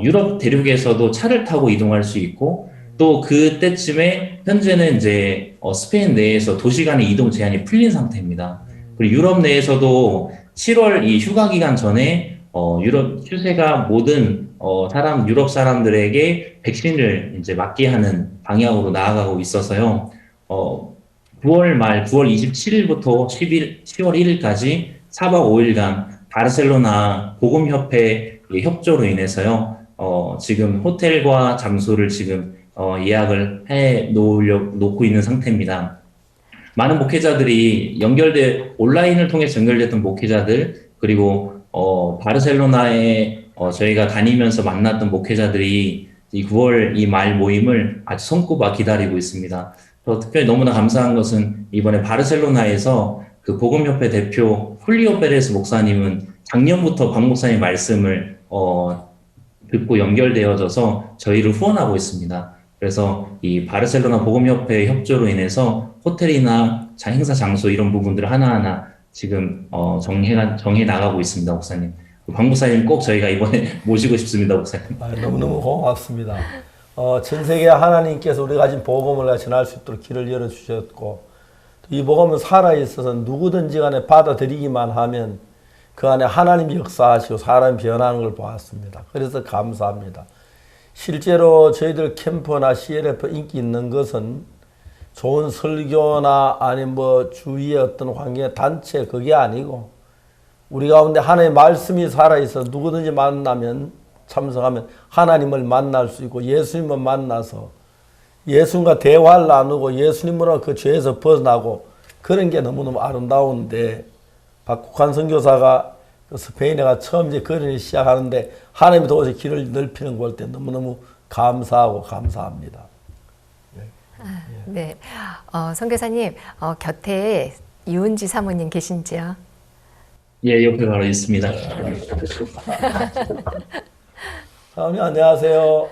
유럽 대륙에서도 차를 타고 이동할 수 있고 또 그때쯤에 현재는 이제 스페인 내에서 도시 간의 이동 제한이 풀린 상태입니다. 그리고 유럽 내에서도 7월 이 휴가 기간 전에 유럽 추세가 모든 유럽 사람들에게 백신을 이제 맞게 하는 방향으로 나아가고 있어서요. 9월 27일부터 10월 1일까지 4박 5일간 바르셀로나 복음협회 협조로 인해서요. 지금 호텔과 장소를 지금 예약을 해 놓고 있는 상태입니다. 많은 목회자들이 온라인을 통해서 연결됐던 목회자들, 그리고 바르셀로나에 저희가 다니면서 만났던 목회자들이 이 9월 이 말 모임을 아주 손꼽아 기다리고 있습니다. 특별히 너무나 감사한 것은 이번에 바르셀로나에서 그 복음협회 대표 훌리오 페레스 목사님은 작년부터 박 목사님 말씀을 듣고 연결되어져서 저희를 후원하고 있습니다. 그래서 이 바르셀로나 복음협회 협조로 인해서 호텔이나 행사 장소 이런 부분들을 하나하나 지금 정해 나가고 있습니다, 목사님. 박 목사님 꼭 저희가 이번에 모시고 싶습니다, 목사님. 너무너무 고맙습니다. 전 세계 하나님께서 우리가 가진 복음을 전할 수 있도록 길을 열어주셨고 이 복음은 살아있어서 누구든지 간에 받아들이기만 하면 그 안에 하나님이 역사하시고 사람이 변하는 걸 보았습니다. 그래서 감사합니다. 실제로 저희들 캠프나 CLF 인기 있는 것은 좋은 설교나 아니면 주위의 어떤 환경의 단체 그게 아니고 우리 가운데 하나님의 말씀이 살아있어 누구든지 만나면 참석하면 하나님을 만날 수 있고 예수님을 만나서 예수님과 대화를 나누고 예수님으로 그 죄에서 벗어나고 그런 게 너무너무 아름다운데 박국환 선교사가 그 스페인에 가 처음 이제 거리를 시작하는데 하나님이 도저히 길을 넓히는 걸 볼 때 너무너무 감사하고 감사합니다. 네, 선교사님 곁에 유은지 사모님 계신지요? 예, 옆에 바로 있습니다. 사모님 안녕하세요.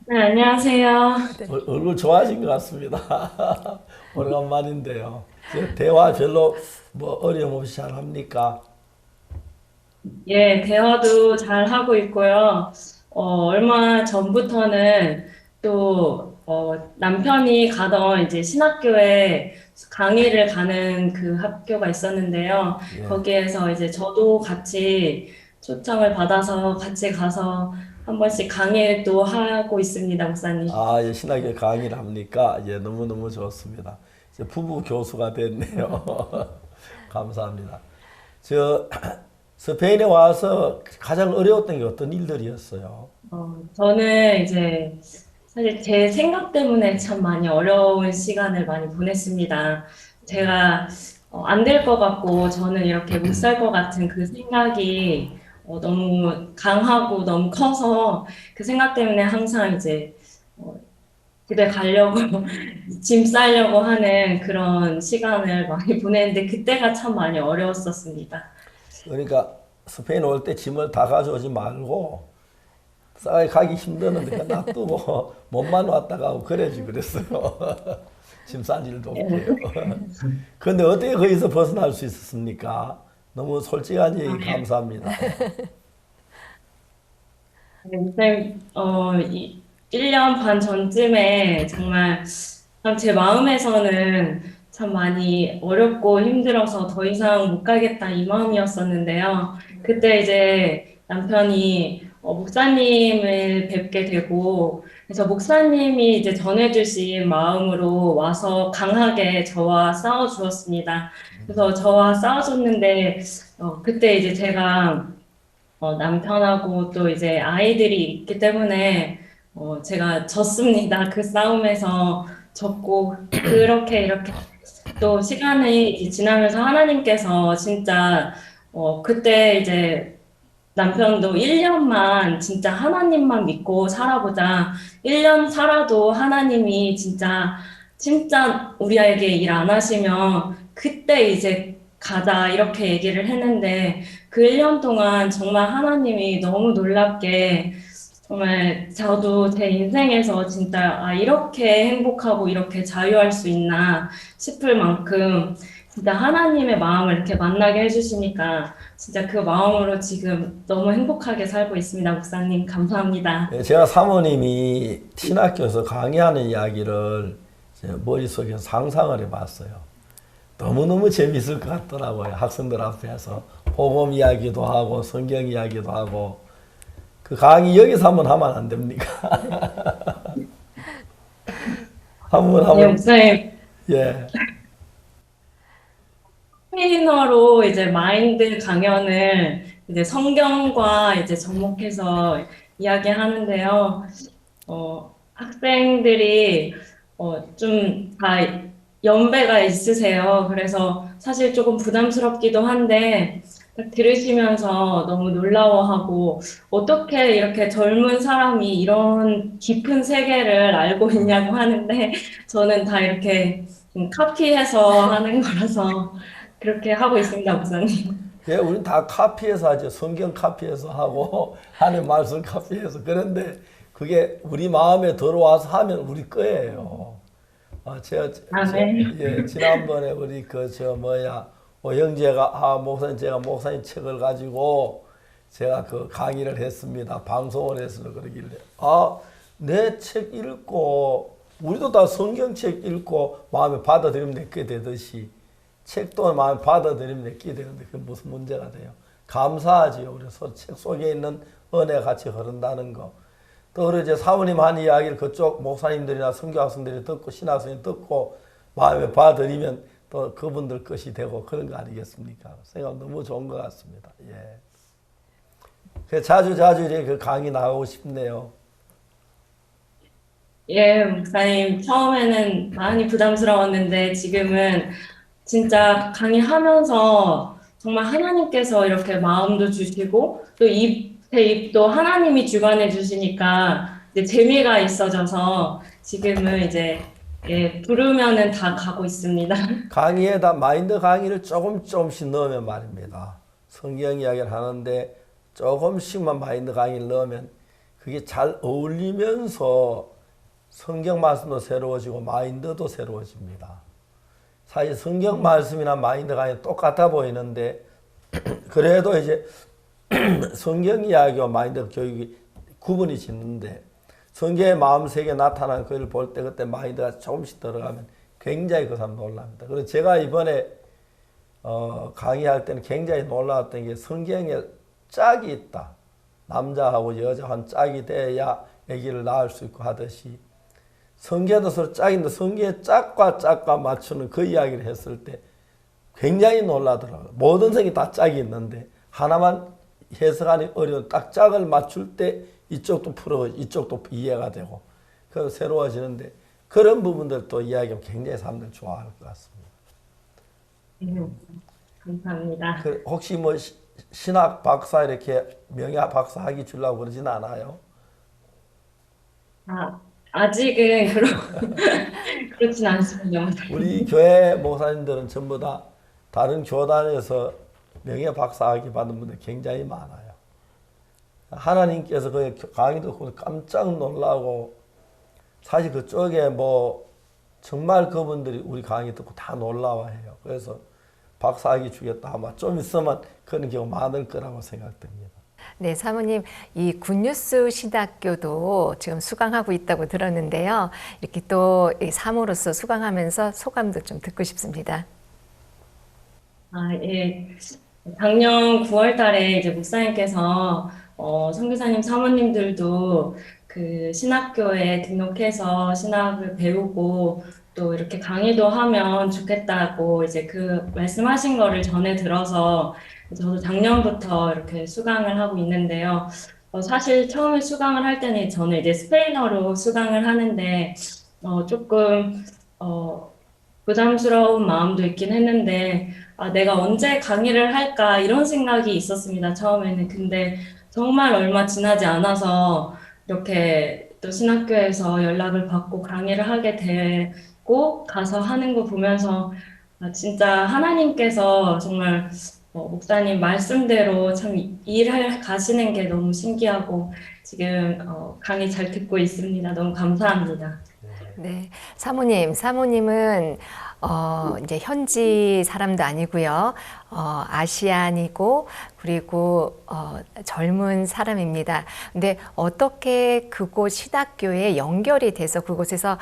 네, 안녕하세요. 얼굴 좋아진 것 같습니다. 오래간만인데요. 대화 별로 뭐 어려움 없이 잘 합니까? 예, 대화도 잘 하고 있고요. 얼마 전부터는 또 남편이 가던 이제 신학교에 강의를 가는 그 학교가 있었는데요. 예. 거기에서 이제 저도 같이 초청을 받아서 같이 가서 한 번씩 강의를 또 하고 있습니다, 목사님. 아, 예, 신학교 강의를 합니까? 예, 너무너무 좋습니다. 이제 부부 교수가 됐네요. 감사합니다. 스페인에 와서 가장 어려웠던 게 어떤 일들이었어요? 저는 이제 사실 제 생각 때문에 참 많이 어려운 시간을 많이 보냈습니다. 제가 안 될 것 같고 저는 이렇게 못 살 것 같은 그 생각이 너무 강하고 너무 커서 그 생각 때문에 항상 이제 집에 가려고 짐 싸려고 하는 그런 시간을 많이 보냈는데 그때가 참 많이 어려웠었습니다. 그러니까 스페인 올 때 짐을 다 가져오지 말고 싸게 가기 힘드는데 그냥 놔두고 몸만 왔다 가고 그래야지 그랬어요. 짐 싼 일도 없고요. 그런데 어떻게 거기서 벗어날 수 있었습니까? 너무 솔직한 얘기 감사합니다. 네, 1년 반 전쯤에 정말 참 제 마음에서는 참 많이 어렵고 힘들어서 더 이상 못 가겠다 이 마음이었었는데요. 그때 이제 남편이 목사님을 뵙게 되고 그래서 목사님이 이제 전해주신 마음으로 와서 강하게 저와 싸워주었습니다. 그래서 저와 싸워줬는데 그때 이제 제가 남편하고 또 이제 아이들이 있기 때문에 제가 졌습니다. 그 싸움에서 졌고 그렇게 이렇게 또 시간이 이제 지나면서 하나님께서 진짜 그때 이제 남편도 1년만 진짜 하나님만 믿고 살아보자. 1년 살아도 하나님이 진짜 우리에게 일 안 하시면 그때 이제 가자 이렇게 얘기를 했는데 그 1년 동안 정말 하나님이 너무 놀랍게 정말 저도 제 인생에서 진짜 이렇게 행복하고 이렇게 자유할 수 있나 싶을 만큼 진짜 하나님의 마음을 이렇게 만나게 해주시니까 진짜 그 마음으로 지금 너무 행복하게 살고 있습니다. 목사님 감사합니다. 네, 제가 사모님이 신학교에서 강의하는 이야기를 제 머릿속에 상상을 해봤어요. 너무너무 재밌을 것 같더라고요. 학생들 앞에서 복음 이야기도 하고 성경 이야기도 하고 그 강의 여기서 한번 하면 안 됩니까? 한번 네, 목사님. 예. 스페인어로 이제 마인드 강연을 이제 성경과 이제 접목해서 이야기하는데요. 학생들이 좀 다 연배가 있으세요. 그래서 사실 조금 부담스럽기도 한데 들으시면서 너무 놀라워하고 어떻게 이렇게 젊은 사람이 이런 깊은 세계를 알고 있냐고 하는데 저는 다 이렇게 카피해서 하는 거라서 그렇게 하고 있습니다, 목사님. 예, 우린 다 카피해서 하죠. 성경 카피해서 하고 하는 말씀 카피해서. 그런데 그게 우리 마음에 들어와서 하면 우리 거예요. 예, 지난번에 우리 형제가 목사님 제가 목사님 책을 가지고 제가 그 강의를 했습니다. 방송을 해서 그러길래 내 책 읽고 우리도 다 성경책 읽고 마음에 받아들이면 내게 되듯이 책도 마음에 받아들이면 내게 되는데 그게 무슨 문제가 돼요? 감사하지요. 그래서 책 속에 있는 은혜가 같이 흐른다는 거. 또 이제 사모님 한 이야기를 그쪽 목사님들이나 선교학생들이 듣고 신학생이 듣고 마음에 받아들이면 또 그분들 것이 되고 그런 거 아니겠습니까? 생각 너무 좋은 것 같습니다. 예. 그래서 자주 이제 그 강의 나가고 싶네요. 예, 목사님 처음에는 많이 부담스러웠는데 지금은 진짜 강의하면서 정말 하나님께서 이렇게 마음도 주시고 또 제 입도 하나님이 주관해 주시니까 이제 재미가 있어져서 지금은 이제 부르면은 다 가고 있습니다. 강의에다 마인드 강의를 조금씩 넣으면 말입니다. 성경 이야기를 하는데 조금씩만 마인드 강의를 넣으면 그게 잘 어울리면서 성경 말씀도 새로워지고 마인드도 새로워집니다. 사실 성경 말씀이나 마인드가 똑같아 보이는데 그래도 이제 성경 이야기와 마인드 교육이 구분이 짓는데 성경의 마음세계에 나타난 그걸 볼 때 그때 마인드가 조금씩 들어가면 굉장히 그 사람 놀랍니다. 그래서 제가 이번에 강의할 때는 굉장히 놀라웠던 게 성경에 짝이 있다. 남자하고 여자한 짝이 돼야 아기를 낳을 수 있고 하듯이 성경도 서로 짝인데 성경의 짝과 맞추는 그 이야기를 했을 때 굉장히 놀라더라고요. 모든 성이 다 짝이 있는데 하나만 해석하기 어려운 딱 짝을 맞출 때 이쪽도 풀어 이쪽도 이해가 되고 그래서 새로워지는데 그런 부분들도 이야기하면 굉장히 사람들 좋아할 것 같습니다. 감사합니다. 혹시 뭐 신학 박사 이렇게 명예 박사 학위 주려고 그러진 않아요? 아직은 그렇진 않습니다. 우리 교회 목사님들은 전부 다 다른 교단에서 명예 박사 학위 받은 분들 굉장히 많아요. 하나님께서 그 강의 듣고 깜짝 놀라고 사실 그쪽에 뭐 정말 그분들이 우리 강의 듣고 다 놀라워해요. 그래서 박사 학위 주겠다 아마 좀 있으면 그런 경우 많을 거라고 생각됩니다. 네, 사모님, 이 굿뉴스 신학교도 지금 수강하고 있다고 들었는데요. 이렇게 또 사모로서 수강하면서 소감도 좀 듣고 싶습니다. 예. 작년 9월 달에 이제 목사님께서 선교사님 사모님들도 그 신학교에 등록해서 신학을 배우고 또 이렇게 강의도 하면 좋겠다고 이제 그 말씀하신 거를 전해 들어서 저도 작년부터 이렇게 수강을 하고 있는데요. 사실 처음에 수강을 할 때는 저는 이제 스페인어로 수강을 하는데 조금 부담스러운 마음도 있긴 했는데 내가 언제 강의를 할까 이런 생각이 있었습니다. 처음에는. 근데 정말 얼마 지나지 않아서 이렇게 또 신학교에서 연락을 받고 강의를 하게 되고 가서 하는 거 보면서 진짜 하나님께서 정말 목사님 말씀대로 참 일을 가시는 게 너무 신기하고 지금 강의 잘 듣고 있습니다. 너무 감사합니다. 네, 사모님은 이제 현지 사람도 아니고요, 아시안이고 그리고 젊은 사람입니다. 근데 어떻게 그곳 신학교에 연결이 돼서 그곳에서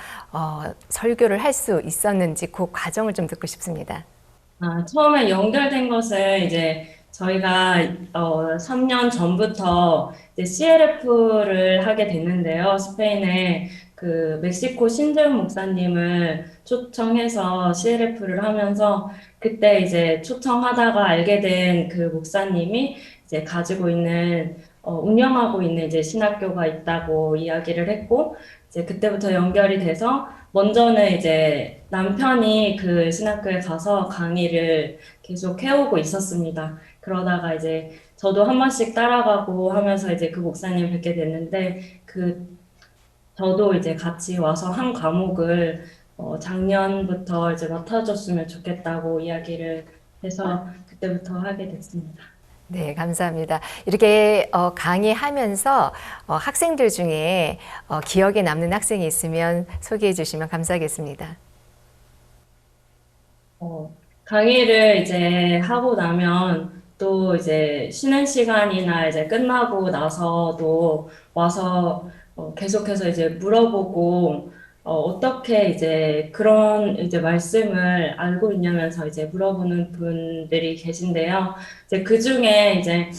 설교를 할 수 있었는지 그 과정을 좀 듣고 싶습니다. 처음에 연결된 것은 이제 저희가 3년 전부터 이제 CLF를 하게 됐는데요. 스페인에 그 멕시코 신재훈 목사님을 초청해서 CLF를 하면서 그때 이제 초청하다가 알게 된 그 목사님이 이제 가지고 있는 운영하고 있는 이제 신학교가 있다고 이야기를 했고 이제 그때부터 연결이 돼서 먼저는 이제 남편이 그 신학교에 가서 강의를 계속 해오고 있었습니다. 그러다가 이제 저도 한 번씩 따라가고 하면서 이제 그 목사님 뵙게 됐는데 저도 이제 같이 와서 한 과목을 작년부터 이제 맡아줬으면 좋겠다고 이야기를 해서 그때부터 하게 됐습니다. 네, 감사합니다. 이렇게 강의하면서 학생들 중에 기억에 남는 학생이 있으면 소개해 주시면 감사하겠습니다. 강의를 이제 하고 나면 또 이제 쉬는 시간이나 이제 끝나고 나서도 와서 계속해서 이제 물어보고 어떻게 이제 그런 이제 말씀을 알고 있냐면서 이제 물어보는 분들이 계신데요. 이제 그 중에 이제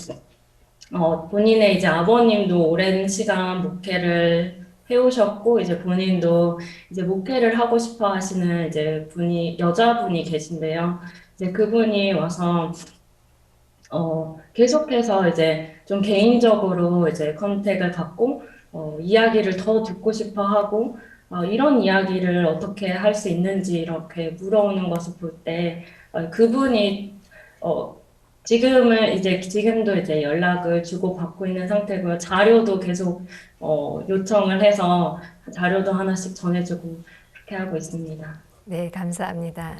본인의 이제 아버님도 오랜 시간 목회를 해오셨고 이제 본인도 이제 목회를 하고 싶어 하시는 이제 여자분이 계신데요. 이제 그분이 와서 계속해서 이제 좀 개인적으로 이제 컨택을 갖고 이야기를 더 듣고 싶어 하고 이런 이야기를 어떻게 할 수 있는지 이렇게 물어오는 것을 볼 때 그분이 지금도 이제 연락을 주고 받고 있는 상태고요. 자료도 계속 요청을 해서 자료도 하나씩 전해주고 그렇게 하고 있습니다. 네, 감사합니다.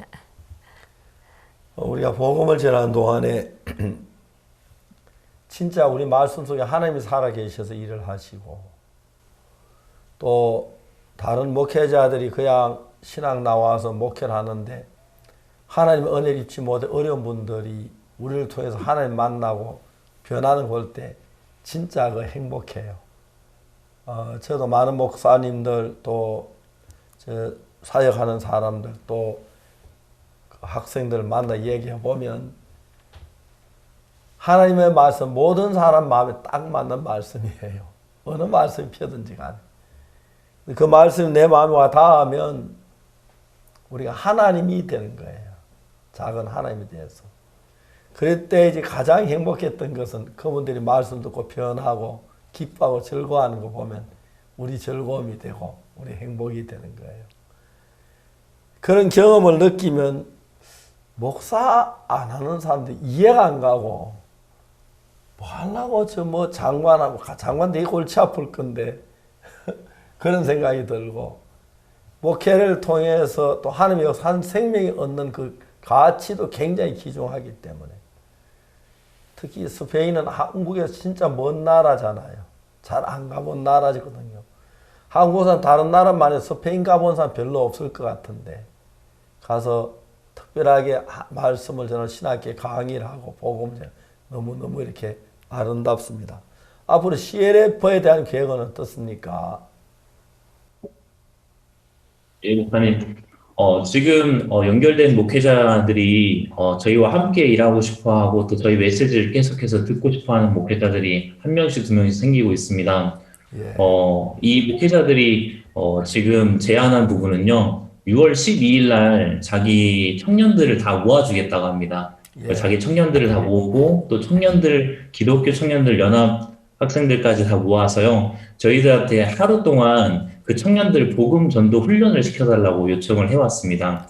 우리가 복음을 전하는 동안에 진짜 우리 말씀 속에 하나님이 살아계셔서 일을 하시고 또 다른 목회자들이 그냥 신앙 나와서 목회를 하는데 하나님의 은혜를 입지 못해 어려운 분들이 우리를 통해서 하나님 만나고 변하는 걸 볼 때 진짜 그 행복해요. 저도 많은 목사님들 또 사역하는 사람들 또 학생들 만나 얘기해 보면 하나님의 말씀 모든 사람 마음에 딱 맞는 말씀이에요. 어느 말씀이 펴든지 간에. 그 말씀이 내 마음에 와 닿으면 우리가 하나님이 되는 거예요. 작은 하나님에 대해서. 그럴 때 이제 가장 행복했던 것은 그분들이 말씀 듣고 변하고 기뻐하고 즐거워하는 거 보면 우리 즐거움이 되고 우리 행복이 되는 거예요. 그런 경험을 느끼면 목사 안 하는 사람들 이해가 안 가고 뭐 하려고 저 뭐 장관하고 장관 되게 골치 아플 건데 그런 생각이 들고 목회를 통해서 또 하나님의 산 생명이 얻는 그 가치도 굉장히 귀중하기 때문에 특히 스페인은 한국에서 진짜 먼 나라잖아요. 잘 안 가본 나라거든요. 한국은 다른 나라만 해도 스페인 가본 사람 별로 없을 것 같은데 가서 특별하게 말씀을 저는 신학교에 강의를 하고 복음 너무너무 이렇게 아름답습니다. 앞으로 CLF에 대한 계획은 어떻습니까? 예, 목사님. 지금 연결된 목회자들이 저희와 함께 일하고 싶어하고 또 저희 메시지를 계속해서 듣고 싶어하는 목회자들이 한 명씩 두 명씩 생기고 있습니다. 이 목회자들이 지금 제안한 부분은요. 6월 12일 날 자기 청년들을 다 모아주겠다고 합니다. 자기 청년들을 다 모으고 또 기독교 청년들 연합 학생들까지 다 모아서요. 저희들한테 하루 동안 그 청년들 복음 전도 훈련을 시켜달라고 요청을 해왔습니다.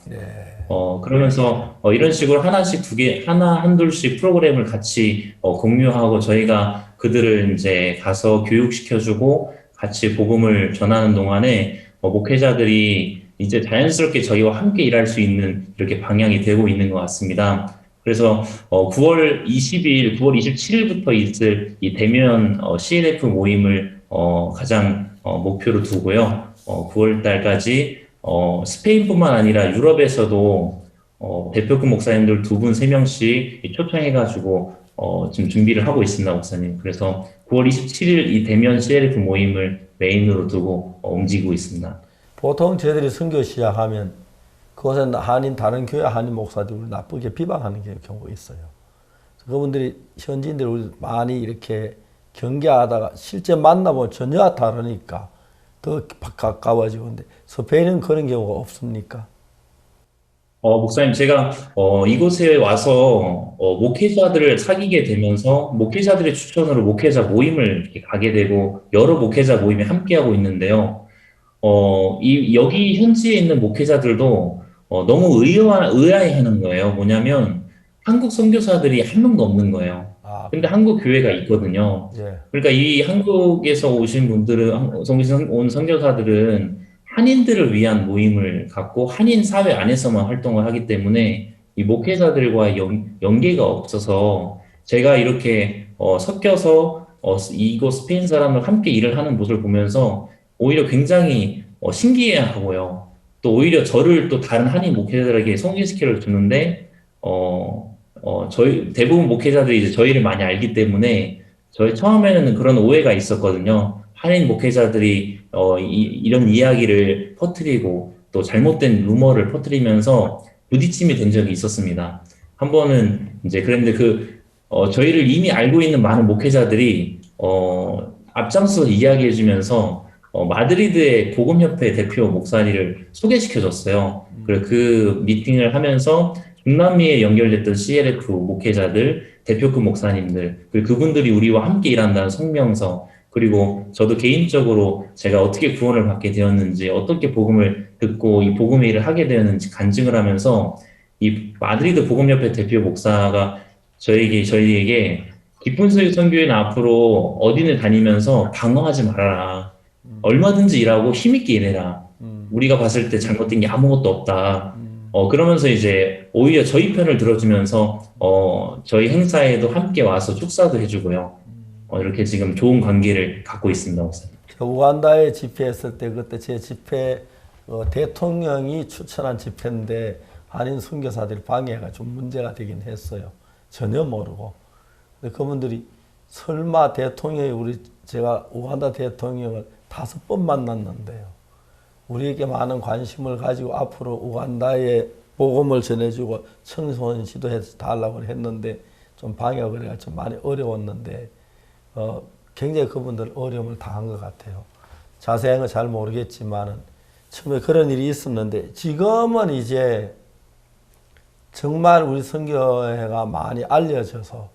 그러면서 이런 식으로 하나씩 한둘씩 프로그램을 같이 공유하고 저희가 그들을 이제 가서 교육시켜주고 같이 복음을 전하는 동안에 목회자들이 이제 자연스럽게 저희와 함께 일할 수 있는 이렇게 방향이 되고 있는 것 같습니다. 그래서 9월 20일, 9월 27일부터 있을 이 대면 CLF 모임을 가장 목표로 두고요. 9월 달까지 스페인뿐만 아니라 유럽에서도 대표급 목사님들 2분, 3명씩 초청해가지고 지금 준비를 하고 있습니다, 목사님. 그래서 9월 27일 이 대면 CLF 모임을 메인으로 두고 움직이고 있습니다. 보통 저희들이 선교 시작하면 그것은 다른 교회 한인 목사들을 나쁘게 비방하는 경우가 있어요. 그분들이 현지인들을 우리 많이 이렇게 경계하다가 실제 만나보면 전혀 다르니까 더 가까워지고. 근데 스페인은 그런 경우가 없습니까? 목사님, 제가 이곳에 와서 목회자들을 사귀게 되면서 목회자들의 추천으로 목회자 모임을 이렇게 가게 되고 여러 목회자 모임에 함께하고 있는데요. 여기 현지에 있는 목회자들도 너무 의아해하는 거예요. 뭐냐면 한국 선교사들이 한 명도 없는 거예요. 근데 한국 교회가 있거든요. 그러니까 이 한국에서 오신 분들은 온 선교사들은 한인들을 위한 모임을 갖고 한인 사회 안에서만 활동을 하기 때문에 이 목회자들과의 연계가 없어서 제가 이렇게 섞여서 이곳 스페인 사람을 함께 일을 하는 모습을 보면서 오히려 굉장히 신기해하고요. 또 오히려 저를 또 다른 한인 목회자들에게 소개시켜 주는데 저희 대부분 목회자들이 이제 저희를 많이 알기 때문에 저희 처음에는 그런 오해가 있었거든요. 한인 목회자들이 이런 이야기를 퍼뜨리고 또 잘못된 루머를 퍼뜨리면서 부딪힘이 된 적이 있었습니다. 한 번은 이제 그런데 저희를 이미 알고 있는 많은 목회자들이 앞장서 이야기해주면서 마드리드의 복음협회 대표 목사님을 소개시켜줬어요. 그래서 그 미팅을 하면서 중남미에 연결됐던 CLF 목회자들, 대표급 목사님들, 그분들이 우리와 함께 일한다는 성명서, 그리고 저도 개인적으로 제가 어떻게 구원을 받게 되었는지, 어떻게 복음을 듣고 이 복음의 일을 하게 되었는지 간증을 하면서 이 마드리드 복음협회 대표 목사가 저희에게 기쁜 선교회는 앞으로 어딘을 다니면서 방어하지 말아라. 얼마든지 일하고 힘있게 일해라. 우리가 봤을 때 잘못된 게 아무것도 없다. 그러면서 이제 오히려 저희 편을 들어주면서 저희 행사에도 함께 와서 축사도 해주고요. 이렇게 지금 좋은 관계를 갖고 있습니다, 목사님. 우간다에 집회했을 때 그때 제 집회 대통령이 추천한 집회인데 한인 선교사들이 방해가 좀 문제가 되긴 했어요. 전혀 모르고. 근데 그분들이 설마 대통령이 제가 우간다 대통령을 5번 만났는데요. 우리에게 많은 관심을 가지고 앞으로 우간다에 복음을 전해주고 청소년 지도해서 달라고 했는데 좀 방해가 그래가 좀 많이 어려웠는데 굉장히 그분들 어려움을 당한 것 같아요. 자세한 건 잘 모르겠지만은 처음에 그런 일이 있었는데 지금은 이제 정말 우리 선교회가 많이 알려져서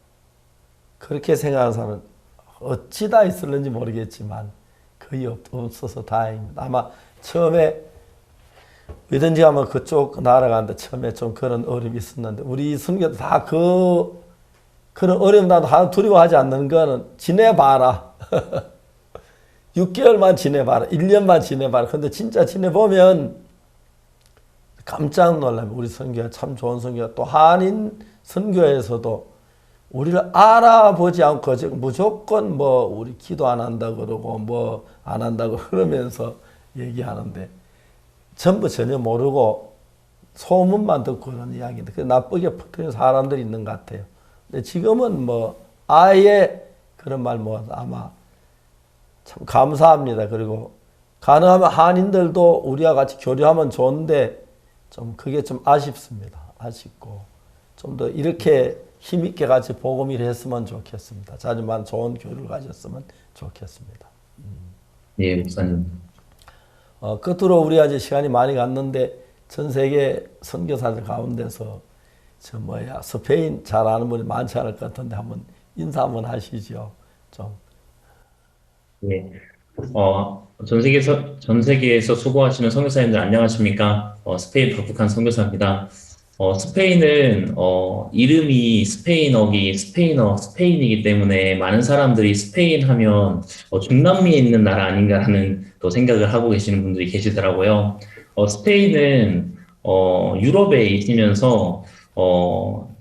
그렇게 생각하는 사람은 어찌 다 있을는지 모르겠지만 거의 없어서 다행입니다. 아마 처음에 왜든지 하면 그쪽 나라가는데 처음에 좀 그런 어려움이 있었는데 우리 선교도 다 그런 어려움 나도 하나 두려워하지 않는 거는 지내봐라. 6개월만 지내봐라. 1년만 지내봐라. 근데 진짜 지내보면 깜짝 놀라면 우리 선교가 참 좋은 선교가 또 한인 선교에서도 우리를 알아보지 않고 무조건 우리 기도 안 한다 그러고 안 한다고 그러면서 얘기하는데 전부 전혀 모르고 소문만 듣고 그런 이야기인데 그 나쁘게 퍼뜨리는 사람들이 있는 것 같아요. 근데 지금은 아예 그런 말 아마 참 감사합니다. 그리고 가능하면 한인들도 우리와 같이 교류하면 좋은데 좀 그게 좀 아쉽습니다. 아쉽고 좀 더 이렇게 힘있게 같이 복음 일을 했으면 좋겠습니다. 자주만 좋은 교류를 가졌으면 좋겠습니다. 예, 목사님. 끝으로 우리가 이제 시간이 많이 갔는데 전 세계 선교사들 가운데서 스페인 잘 아는 분이 많지 않을 것 같은데 한번 인사 한번 하시죠. 좀. 예. 전 세계에서 수고하시는 선교사님들 안녕하십니까? 스페인 박국한 선교사입니다. 스페인은 이름이 스페인이기 때문에 많은 사람들이 스페인 하면 중남미에 있는 나라 아닌가라는 또 생각을 하고 계시는 분들이 계시더라고요. 스페인은 유럽에 있으면서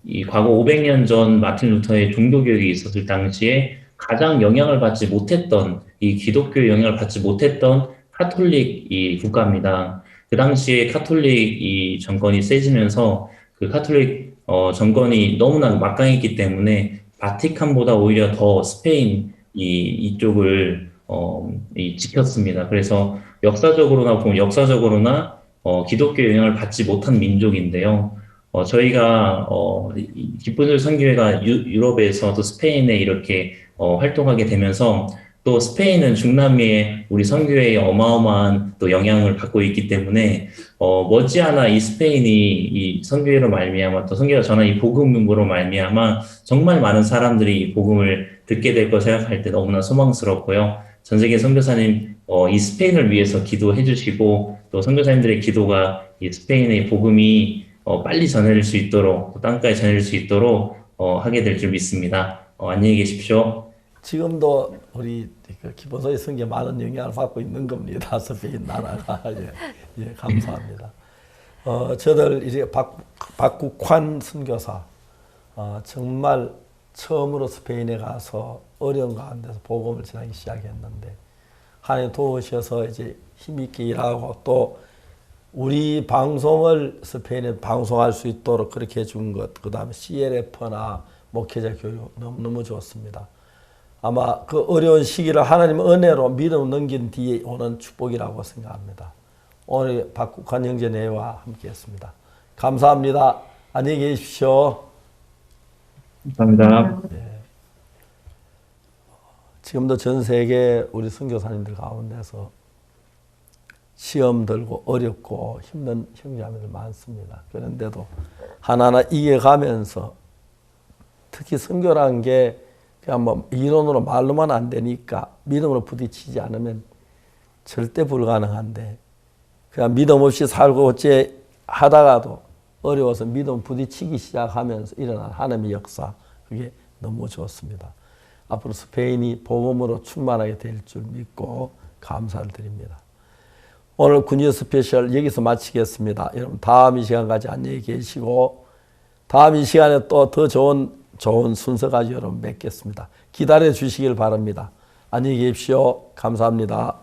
이 과거 500년 전 마틴 루터의 종교교육이 있었을 당시에 가장 영향을 받지 못했던 이 기독교 영향을 받지 못했던 카톨릭 이 국가입니다. 그 당시에 카톨릭 이 정권이 세지면서 그 카톨릭 정권이 너무나 막강했기 때문에 바티칸보다 오히려 더 스페인 이쪽을 지켰습니다. 그래서 역사적으로나 기독교 영향을 받지 못한 민족인데요. 저희가 기쁜소리 선교회가 유럽에서 또 스페인에 이렇게 활동하게 되면서 또 스페인은 중남미에 우리 선교회의 어마어마한 또 영향을 받고 있기 때문에 머지않아 이 스페인이 이 선교회로 말미암아 또 선교가 전한 이 복음으로 말미암아 정말 많은 사람들이 이 복음을 듣게 될 거 생각할 때 너무나 소망스럽고요. 전 세계 선교사님 이 스페인을 위해서 기도해 주시고 또 선교사님들의 기도가 이 스페인의 복음이 빨리 전해질 수 있도록 또 땅까지 전해질 수 있도록 하게 될 줄 믿습니다. 안녕히 계십시오. 지금도 우리 기본소의 성경에 많은 영향을 받고 있는 겁니다. 스페인 나라가. 예, 감사합니다. 저들 이제 박국환 선교사 정말 처음으로 스페인에 가서 어려운 가운데서 복음을 전하기 시작했는데 하나님 도우셔서 이제 힘있게 일하고 또 우리 방송을 스페인에 방송할 수 있도록 그렇게 해준 것, 그 다음에 CLF나 목회자 교육 너무너무 좋습니다. 아마 그 어려운 시기를 하나님의 은혜로 믿음 넘긴 뒤에 오는 축복이라고 생각합니다. 오늘 박국환 형제네와 함께 했습니다. 감사합니다. 안녕히 계십시오. 감사합니다. 네. 지금도 전 세계 우리 선교사님들 가운데서 시험 들고 어렵고 힘든 형제자매들 많습니다. 그런데도 하나하나 이겨가면서 특히 선교라는 게 그냥 이론으로 말로만 안 되니까 믿음으로 부딪히지 않으면 절대 불가능한데 그냥 믿음 없이 살고 어째 하다가도 어려워서 믿음 부딪히기 시작하면서 일어난 하나님의 역사 그게 너무 좋습니다. 앞으로 스페인이 복음으로 충만하게 될 줄 믿고 감사를 드립니다. 오늘 군유 스페셜 여기서 마치겠습니다. 여러분 다음 이 시간까지 안녕히 계시고 다음 이 시간에 또 더 좋은 순서 가지고 여러분 뵙겠습니다. 기다려 주시길 바랍니다. 안녕히 계십시오. 감사합니다.